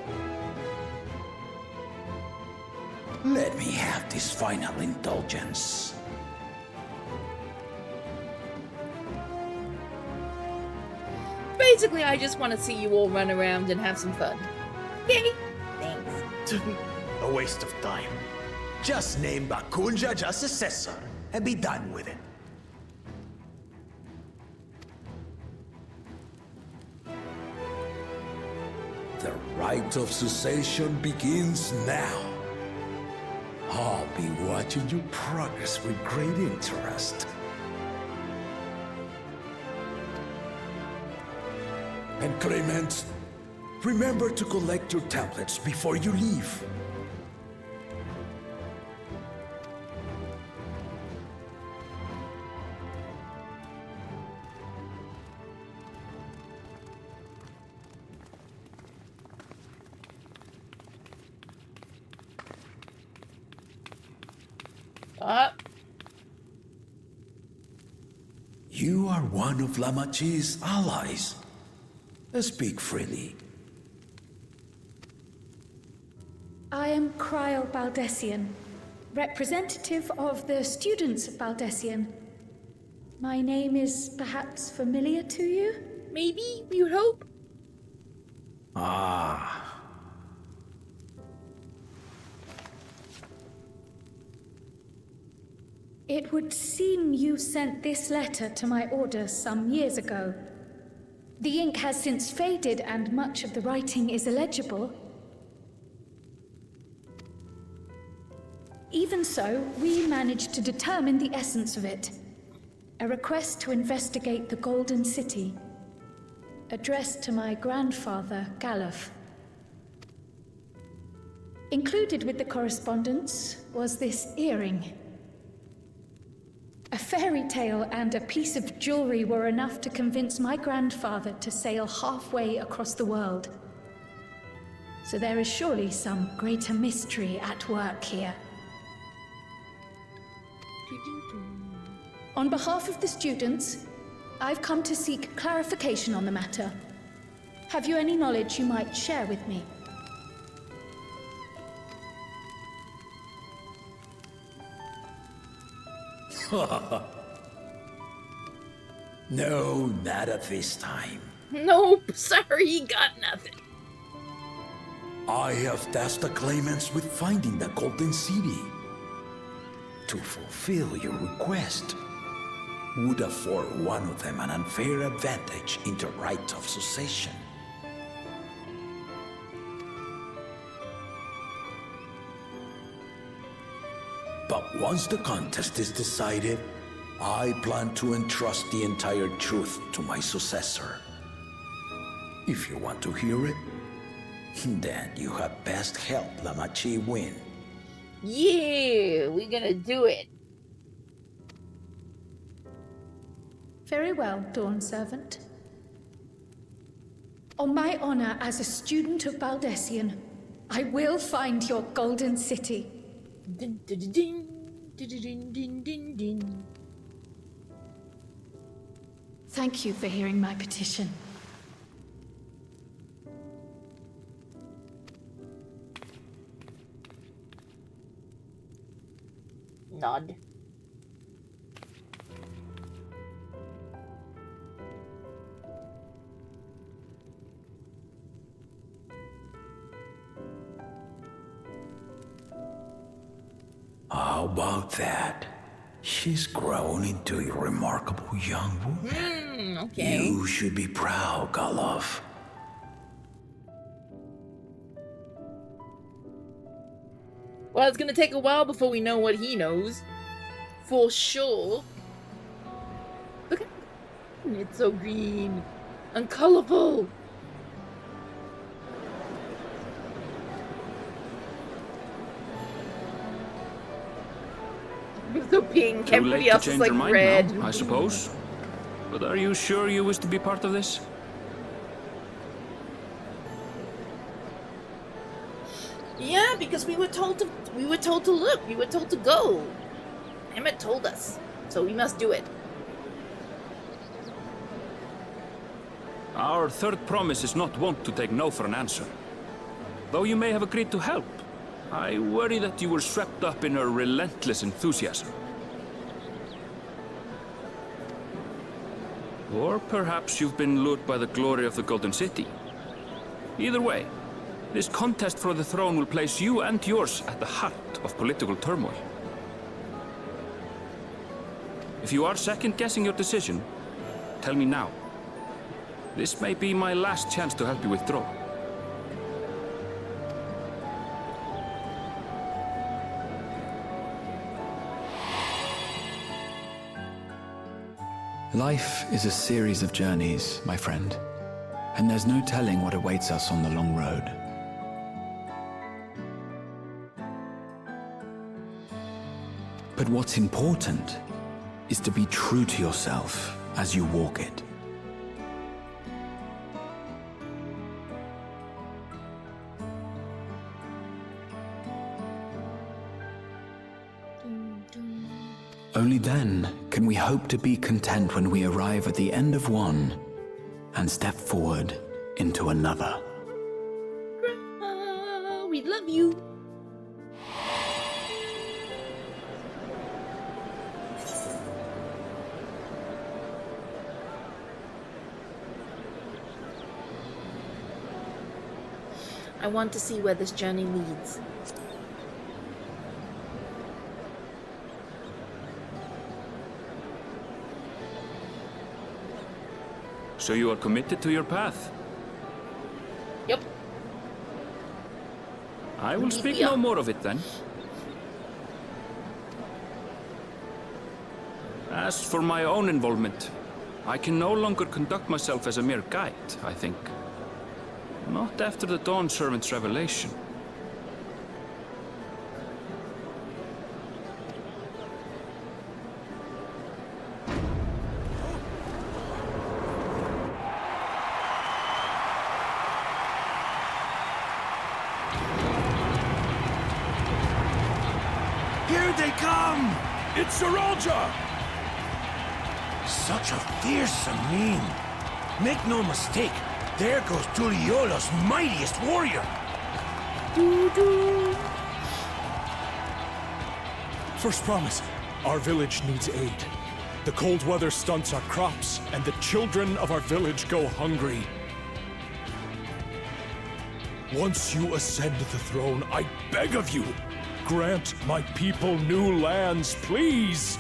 Let me have this final indulgence. Basically, I just want to see you all run around and have some fun. Okay? Thanks. A waste of time. Just name Bakunja as successor and be done with it. The rite of succession begins now. I'll be watching you progress with great interest. And Clement, remember to collect your tablets before you leave. You are one of Lamat's allies. Speak freely. I am Cryle Baldessian, representative of the students of Baldessian. My name is perhaps familiar to you? Maybe, we would hope. Ah. It would seem you sent this letter to my order some years ago. The ink has since faded and much of the writing is illegible. Even so, we managed to determine the essence of it. A request to investigate the Golden City, addressed to my grandfather, Galuf. Included with the correspondence was this earring. A fairy tale and a piece of jewelry were enough to convince my grandfather to sail halfway across the world. So there is surely some greater mystery at work here. On behalf of the students, I've come to seek clarification on the matter. Have you any knowledge you might share with me? No, not at this time. Nope, sorry, got nothing. I have tasked the claimants with finding the Golden City. To fulfill your request would afford one of them an unfair advantage in the right of succession. But once the contest is decided, I plan to entrust the entire truth to my successor. If you want to hear it, then you had best help Lamat win. Yeah, we're gonna do it. Very well, Dawn Servant. On my honor as a student of Baldessian, I will find your Golden City. Dun, dun, dun, dun, dun, dun, dun, dun. Thank you for hearing my petition. Nod. How about that? She's grown into a remarkable young woman. Okay. You should be proud, Galuf. Well, it's gonna take a while before we know what he knows. For sure. Look at it. It's so green and colorful. It's so pink. Too Everybody late to else is change like your mind red. now, I suppose. But are you sure you wish to be part of this? Yeah, because we were told to look. We were told to go. Emmett told us, so we must do it. Our third promise is not wont to take no for an answer. Though you may have agreed to help, I worry that you were swept up in her relentless enthusiasm. Or perhaps you've been lured by the glory of the Golden City. Either way, this contest for the throne will place you and yours at the heart of political turmoil. If you are second-guessing your decision, tell me now. This may be my last chance to help you withdraw. Life is a series of journeys, my friend, and there's no telling what awaits us on the long road. But what's important is to be true to yourself as you walk it. Only then can we hope to be content when we arrive at the end of one and step forward into another. Grandpa, we love you. I want to see where this journey leads. So you are committed to your path? Yep. I will speak no more of it then. As for my own involvement, I can no longer conduct myself as a mere guide, I think. Not after the Dawn Servant's revelation. Here they come! It's Saralja! Such a fearsome mien. Make no mistake, there goes Tuliyollal's mightiest warrior. First promise, our village needs aid. The cold weather stunts our crops, and the children of our village go hungry. Once you ascend the throne, I beg of you, grant my people new lands, please!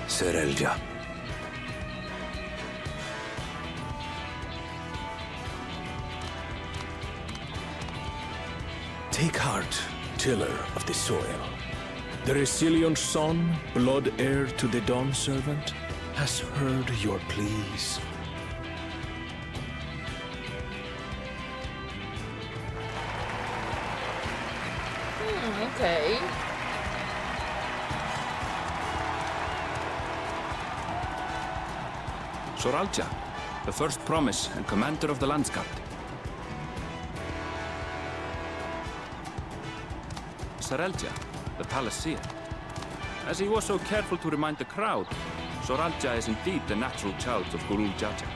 Serelja. Take heart, tiller of the soil. The resilient son, blood heir to the Dawn Servant, has heard your pleas. Okay. Soralja, the first promise and commander of the Landsguard. Sarelja, the Palaceer. As he was so careful to remind the crowd, Soralja is indeed the natural child of Gurul Jaja.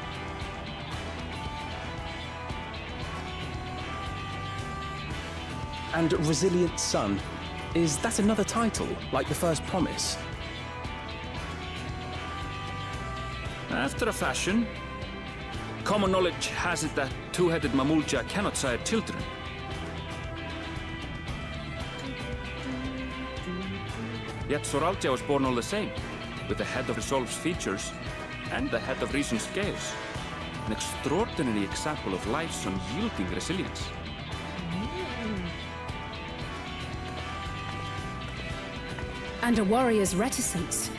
And Resilient Son, is that another title, like the first promise? After a fashion, common knowledge has it that two-headed Mamulja cannot sire children. Yet Soralja was born all the same, with the head of Resolve's features and the head of Reason's scales. An extraordinary example of life's unyielding resilience. And a warrior's reticence.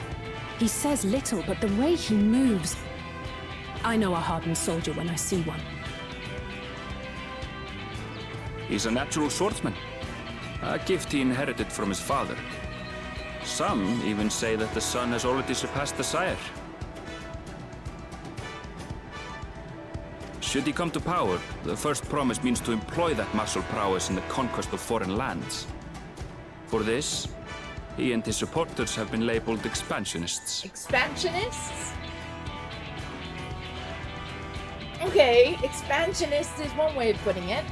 He says little, but the way he moves... I know a hardened soldier when I see one. He's a natural swordsman, a gift he inherited from his father. Some even say that the son has already surpassed the sire. Should he come to power, the first promise means to employ that martial prowess in the conquest of foreign lands. For this, he and his supporters have been labeled expansionists. Expansionists? Okay, expansionist is one way of putting it.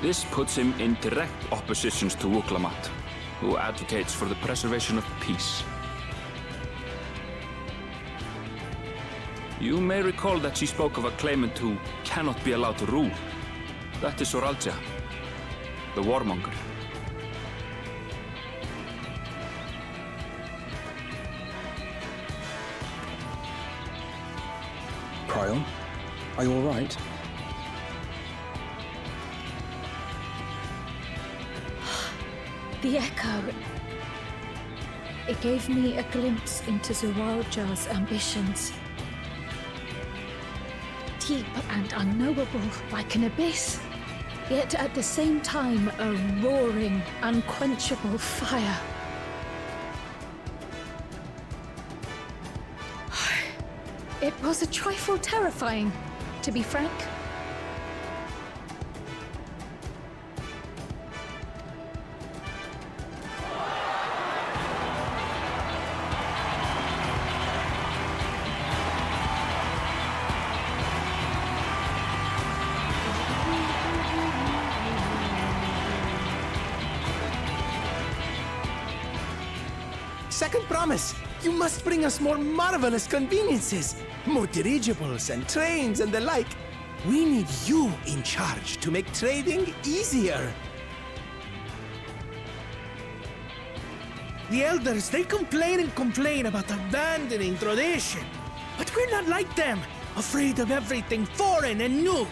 This puts him in direct opposition to Lamat, who advocates for the preservation of peace. You may recall that she spoke of a claimant who cannot be allowed to rule. That is Soralja, the warmonger. Prion, are you all right? The echo. It gave me a glimpse into Zualja's ambitions. Deep and unknowable, like an abyss. Yet at the same time, a roaring, unquenchable fire. It was a trifle terrifying, to be frank. Second promise, you must bring us more marvelous conveniences. More dirigibles and trains and the like. We need you in charge to make trading easier. The elders, they complain and complain about abandoning tradition. But we're not like them, afraid of everything foreign and new.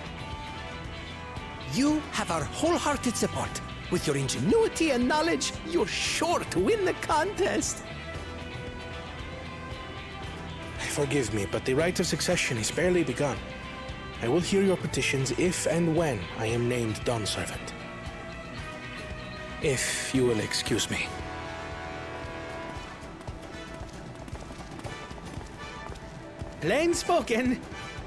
You have our wholehearted support. With your ingenuity and knowledge, you're sure to win the contest. Forgive me, but the right of succession is barely begun. I will hear your petitions if and when I am named Dawnservant. If you will excuse me. Plain spoken,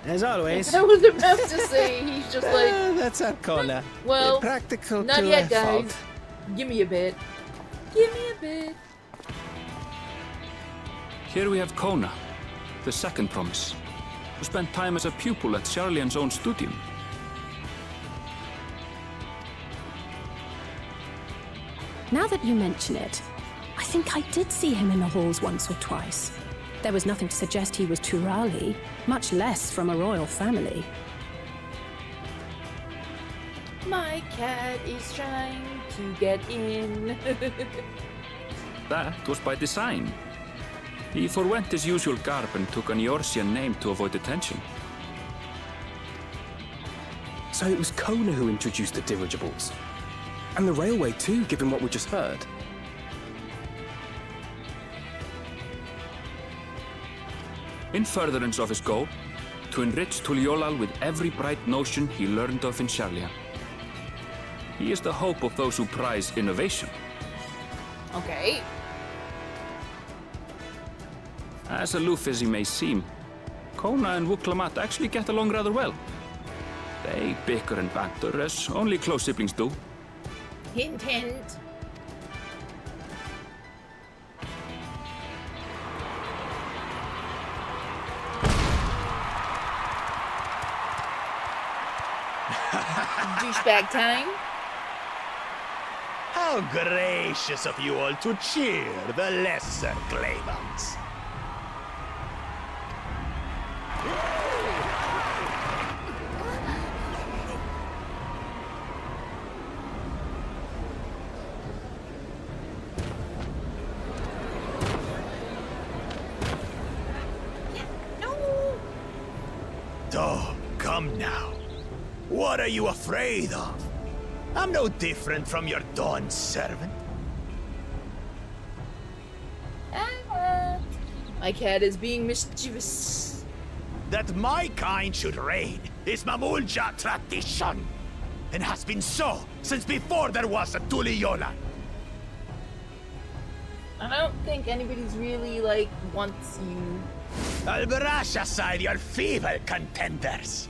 as always. I was about to say, he's just like... that's Arcona. Well, practical not to yet, a guys. fault. Give me a bit. Give me a bit. Here we have Kona, the second promise, who spent time as a pupil at Charlian's own studium. Now that you mention it, I think I did see him in the halls once or twice. There was nothing to suggest he was Turali, much less from a royal family. My cat is trying to get in. That was by design. He forwent his usual garb and took an Eorzean name to avoid attention. So it was Kona who introduced the dirigibles. And the railway too, given what we just heard. In furtherance of his goal, to enrich Tuliyollal with every bright notion he learned of in Charlian. He is the hope of those who prize innovation. Okay. As aloof as he may seem, Kona and Lamat actually get along rather well. They bicker and banter as only close siblings do. Hint, hint. Douchebag time. How gracious of you all to cheer the lesser claimants. Oh, come now. What are you afraid of? I'm no different from your Dawn servant. My cat is being mischievous. That my kind should reign is Mamulja tradition, and has been so since before there was a Tuliyollal. I don't think anybody's really, like, wants you. I'll brush aside your feeble contenders.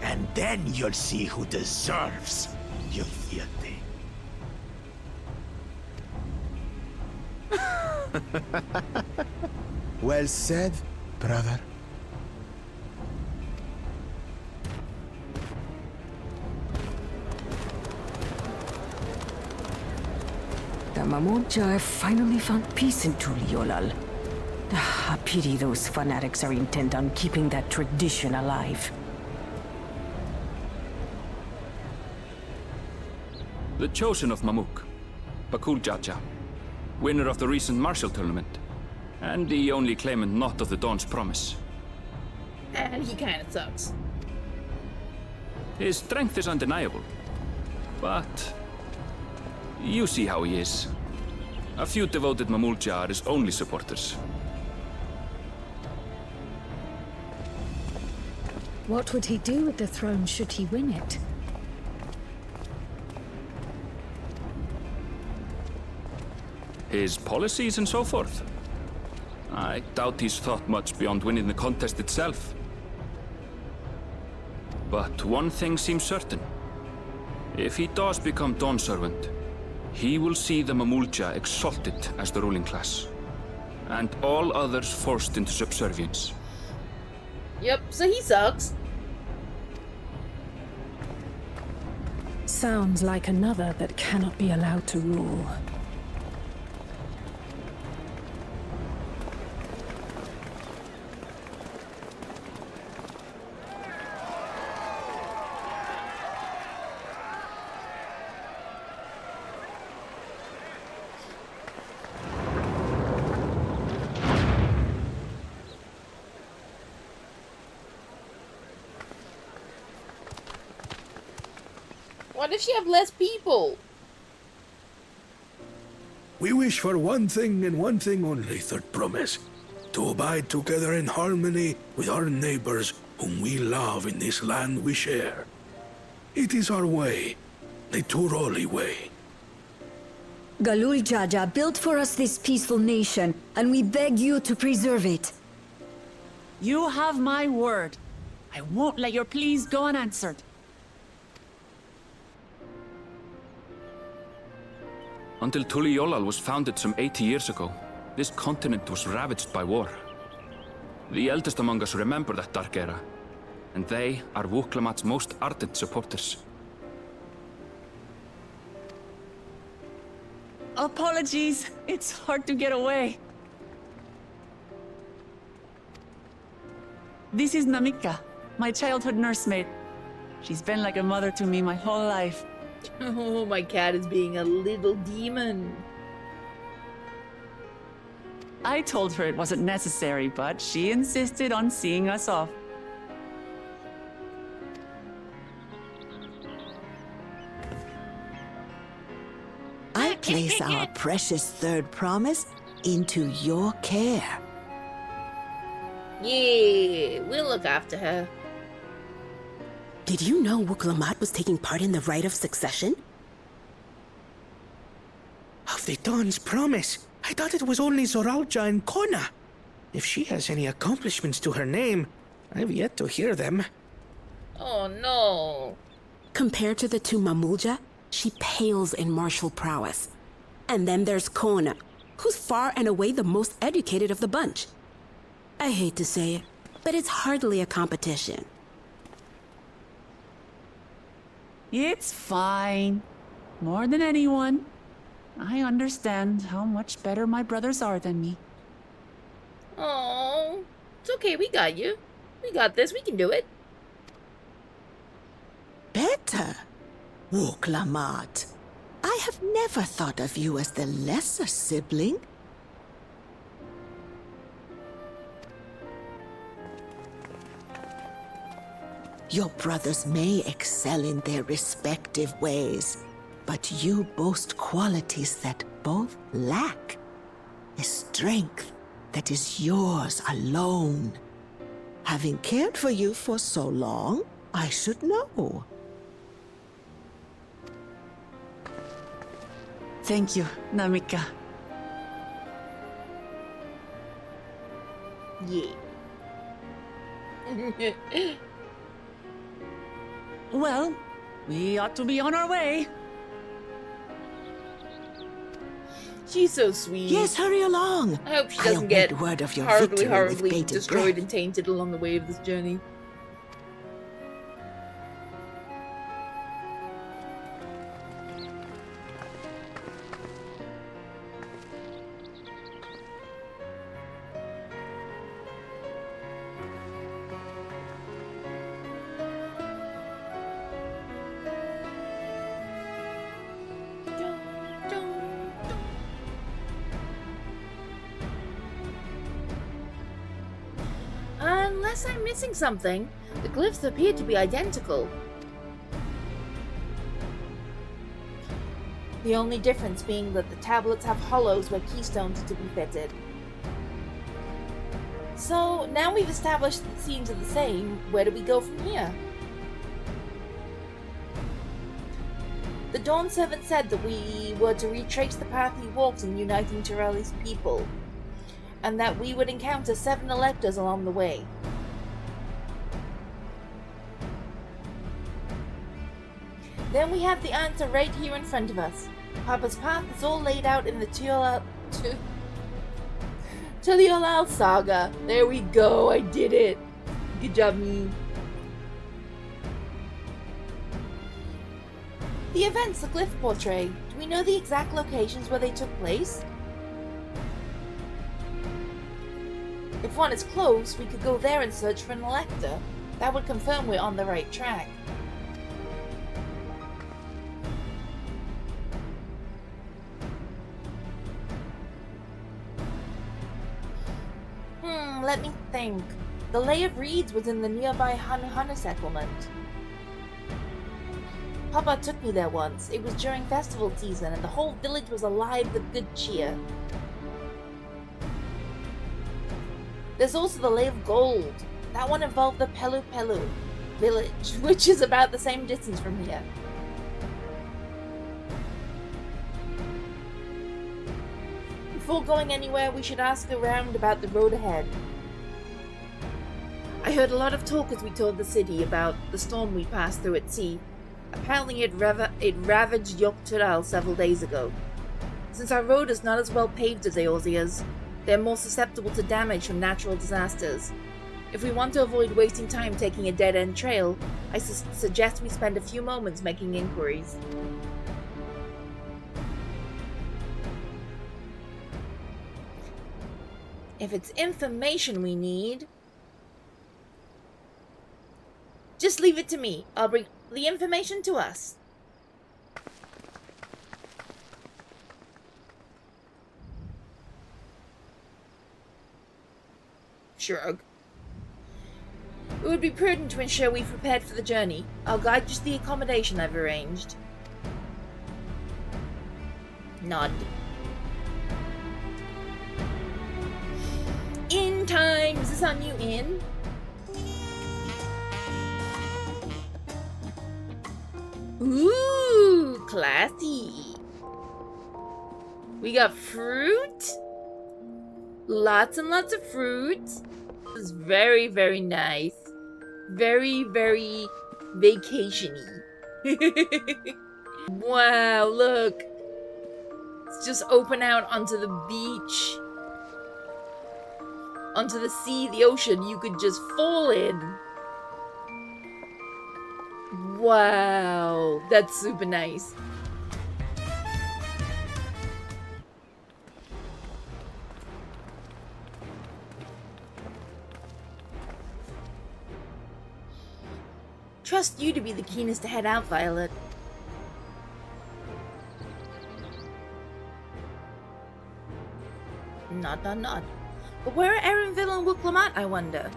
And then you'll see who deserves your fealty. Well said, brother. The Mamulja have finally found peace in Tuliyollal. I pity those fanatics are intent on keeping that tradition alive. The chosen of Mamuk, Bakul Jaja, winner of the recent martial tournament, and the only claimant not of the Dawn's promise. And he kinda sucks. His strength is undeniable, but you see how he is. A few devoted Mamulja are his only supporters. What would he do with the throne should he win it? His policies and so forth. I doubt he's thought much beyond winning the contest itself. But one thing seems certain. If he does become Dawn Servant, he will see the Mamulja exalted as the ruling class, and all others forced into subservience. Yep, so he sucks. Sounds like another that cannot be allowed to rule. What if she have less people? We wish for one thing and one thing only, Third Promise. To abide together in harmony with our neighbors whom we love in this land we share. It is our way, the Turali way. Galul Jaja built for us this peaceful nation, and we beg you to preserve it. You have my word. I won't let your pleas go unanswered. Until Tuliyollal was founded some 80 years ago, this continent was ravaged by war. The eldest among us remember that dark era, and they are Wuklamat's most ardent supporters. Apologies. It's hard to get away. This is Namika, my childhood nursemaid. She's been like a mother to me my whole life. Oh, my cat is being a little demon. I told her it wasn't necessary, but she insisted on seeing us off. I place our precious Third Promise into your care. Yeah, we'll look after her. Did you know Wuklamat was taking part in the rite of succession? Of the Dawn's Promise. I thought it was only Zoralja and Kona. If she has any accomplishments to her name, I've yet to hear them. Oh no. Compared to the two Mamulja, she pales in martial prowess. And then there's Kona, who's far and away the most educated of the bunch. I hate to say it, but it's hardly a competition. It's fine. More than anyone. I understand how much better my brothers are than me. Oh, it's okay. We got you. We got this. We can do it. Better? Wuklamat. I have never thought of you as the lesser sibling. Your brothers may excel in their respective ways, but you boast qualities that both lack. A strength that is yours alone. Having cared for you for so long, I should know. Thank you, Namika. Yeah. Well, we ought to be on our way. She's so sweet. Yes, hurry along. I hope she doesn't get word of your horribly, victory with horribly bated destroyed breath. and tainted along the way of this journey. Unless I'm missing something, the glyphs appear to be identical. The only difference being that the tablets have hollows where keystones are to be fitted. So, now we've established that the scenes are the same, where do we go from here? The Dawn Servant said that we were to retrace the path he walked in uniting Tural's people, and that we would encounter 7 electors along the way. Then we have the answer right here in front of us. Papa's path is all laid out in the Tuliyollal saga. There we go, I did it. Good job, me. The events the glyph portray, do we know the exact locations where they took place? If one is close, we could go there and search for an elector. That would confirm we're on the right track. Let me think. The Lay of Reeds was in the nearby Hanu settlement. Papa took me there once. It was during festival season and the whole village was alive with good cheer. There's also the Lay of Gold. That one involved the Pelu Pelu village, which is about the same distance from here. Before going anywhere, we should ask around about the road ahead. I heard a lot of talk as we toured the city about the storm we passed through at sea. Apparently it ravaged Tural several days ago. Since our road is not as well paved as Eorzea's, they're more susceptible to damage from natural disasters. If we want to avoid wasting time taking a dead-end trail, I suggest we spend a few moments making inquiries. If it's information we need, just leave it to me. I'll bring the information to us. Shrug. It would be prudent to ensure we've prepared for the journey. I'll guide you to the accommodation I've arranged. Nod. In time! Is this our new inn? Ooh, classy. We got fruit. Lots and lots of fruit. This is very, very nice. Very, very vacation-y. Wow, look. It's just open out onto the beach. Onto the sea, the ocean. You could just fall in. Wow, that's super nice. Trust you to be the keenest to head out, Violet. Nod, nod, nod. But where are Erenville and Wook-Lamat, I wonder?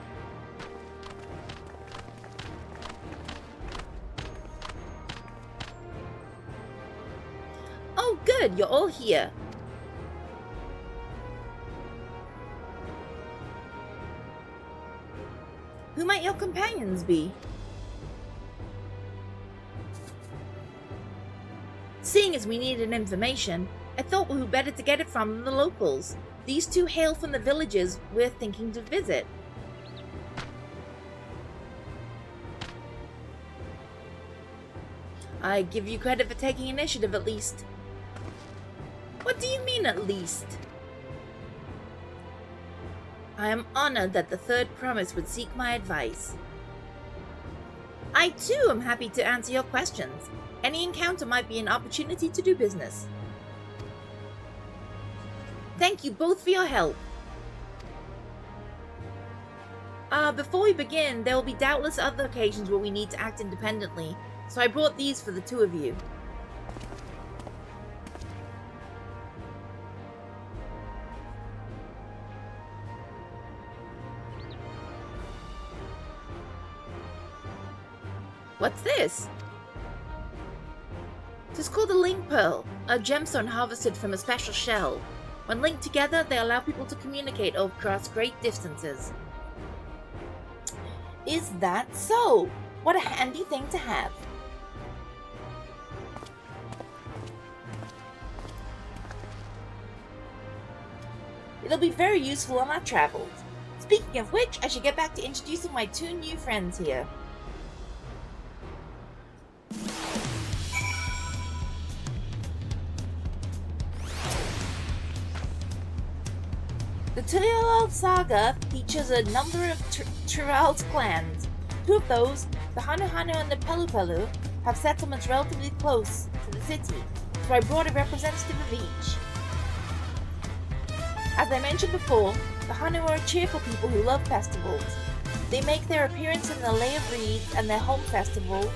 Oh, good, you're all here. Who might your companions be? Seeing as we needed information, I thought we were better to get it from the locals. These two hail from the villages we're thinking to visit. I give you credit for taking initiative at least. What do you mean at least? I am honored that the Third Promise would seek my advice. I too am happy to answer your questions. Any encounter might be an opportunity to do business. Thank you both for your help. Before we begin, there will be doubtless other occasions where we need to act independently, so I brought these for the two of you. What's this? It is called a link pearl, a gemstone harvested from a special shell. When linked together, they allow people to communicate across great distances. Is that so? What a handy thing to have. It'll be very useful on our travels. Speaking of which, I should get back to introducing my 2 new friends here. The Tuliyollal saga features a number of Tural's clans. 2 of those, the Hanu and the Pelu, have settlements relatively close to the city, so I brought a representative of each. As I mentioned before, the Hanu are cheerful people who love festivals. They make their appearance in the Lay of Reeds, and their home festival,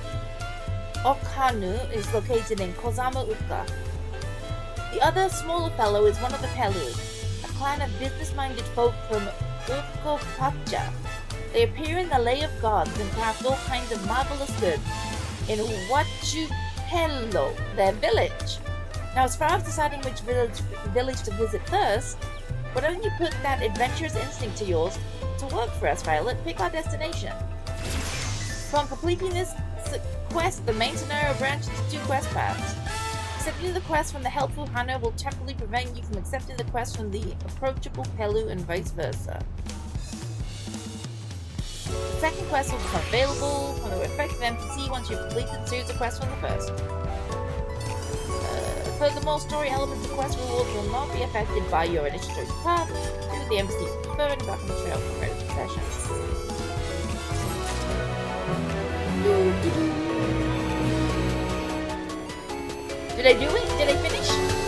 Okhanu, is located in Kozama Uka. The other, smaller fellow is one of the Pelu, a clan of business-minded folk from Ukopacha. They appear in the Lay of Gods and craft all kinds of marvelous goods in Huachupelo, their village. Now, as far as deciding which village to visit first, why don't you put that adventurous instinct of yours to work for us, Violet? Pick our destination. Upon completing this quest, the main scenario branches into 2 quest paths. Accepting the quest from the helpful Hanu will temporarily prevent you from accepting the quest from the approachable Pelu and vice versa. The second quest will become available from the respective NPC once you've completed the series of quests from the first. Furthermore, story elements of quest rewards will not be affected by your initial choice path due to the NPC preferring back on the trail for credit sessions. Did I do it? Did I finish?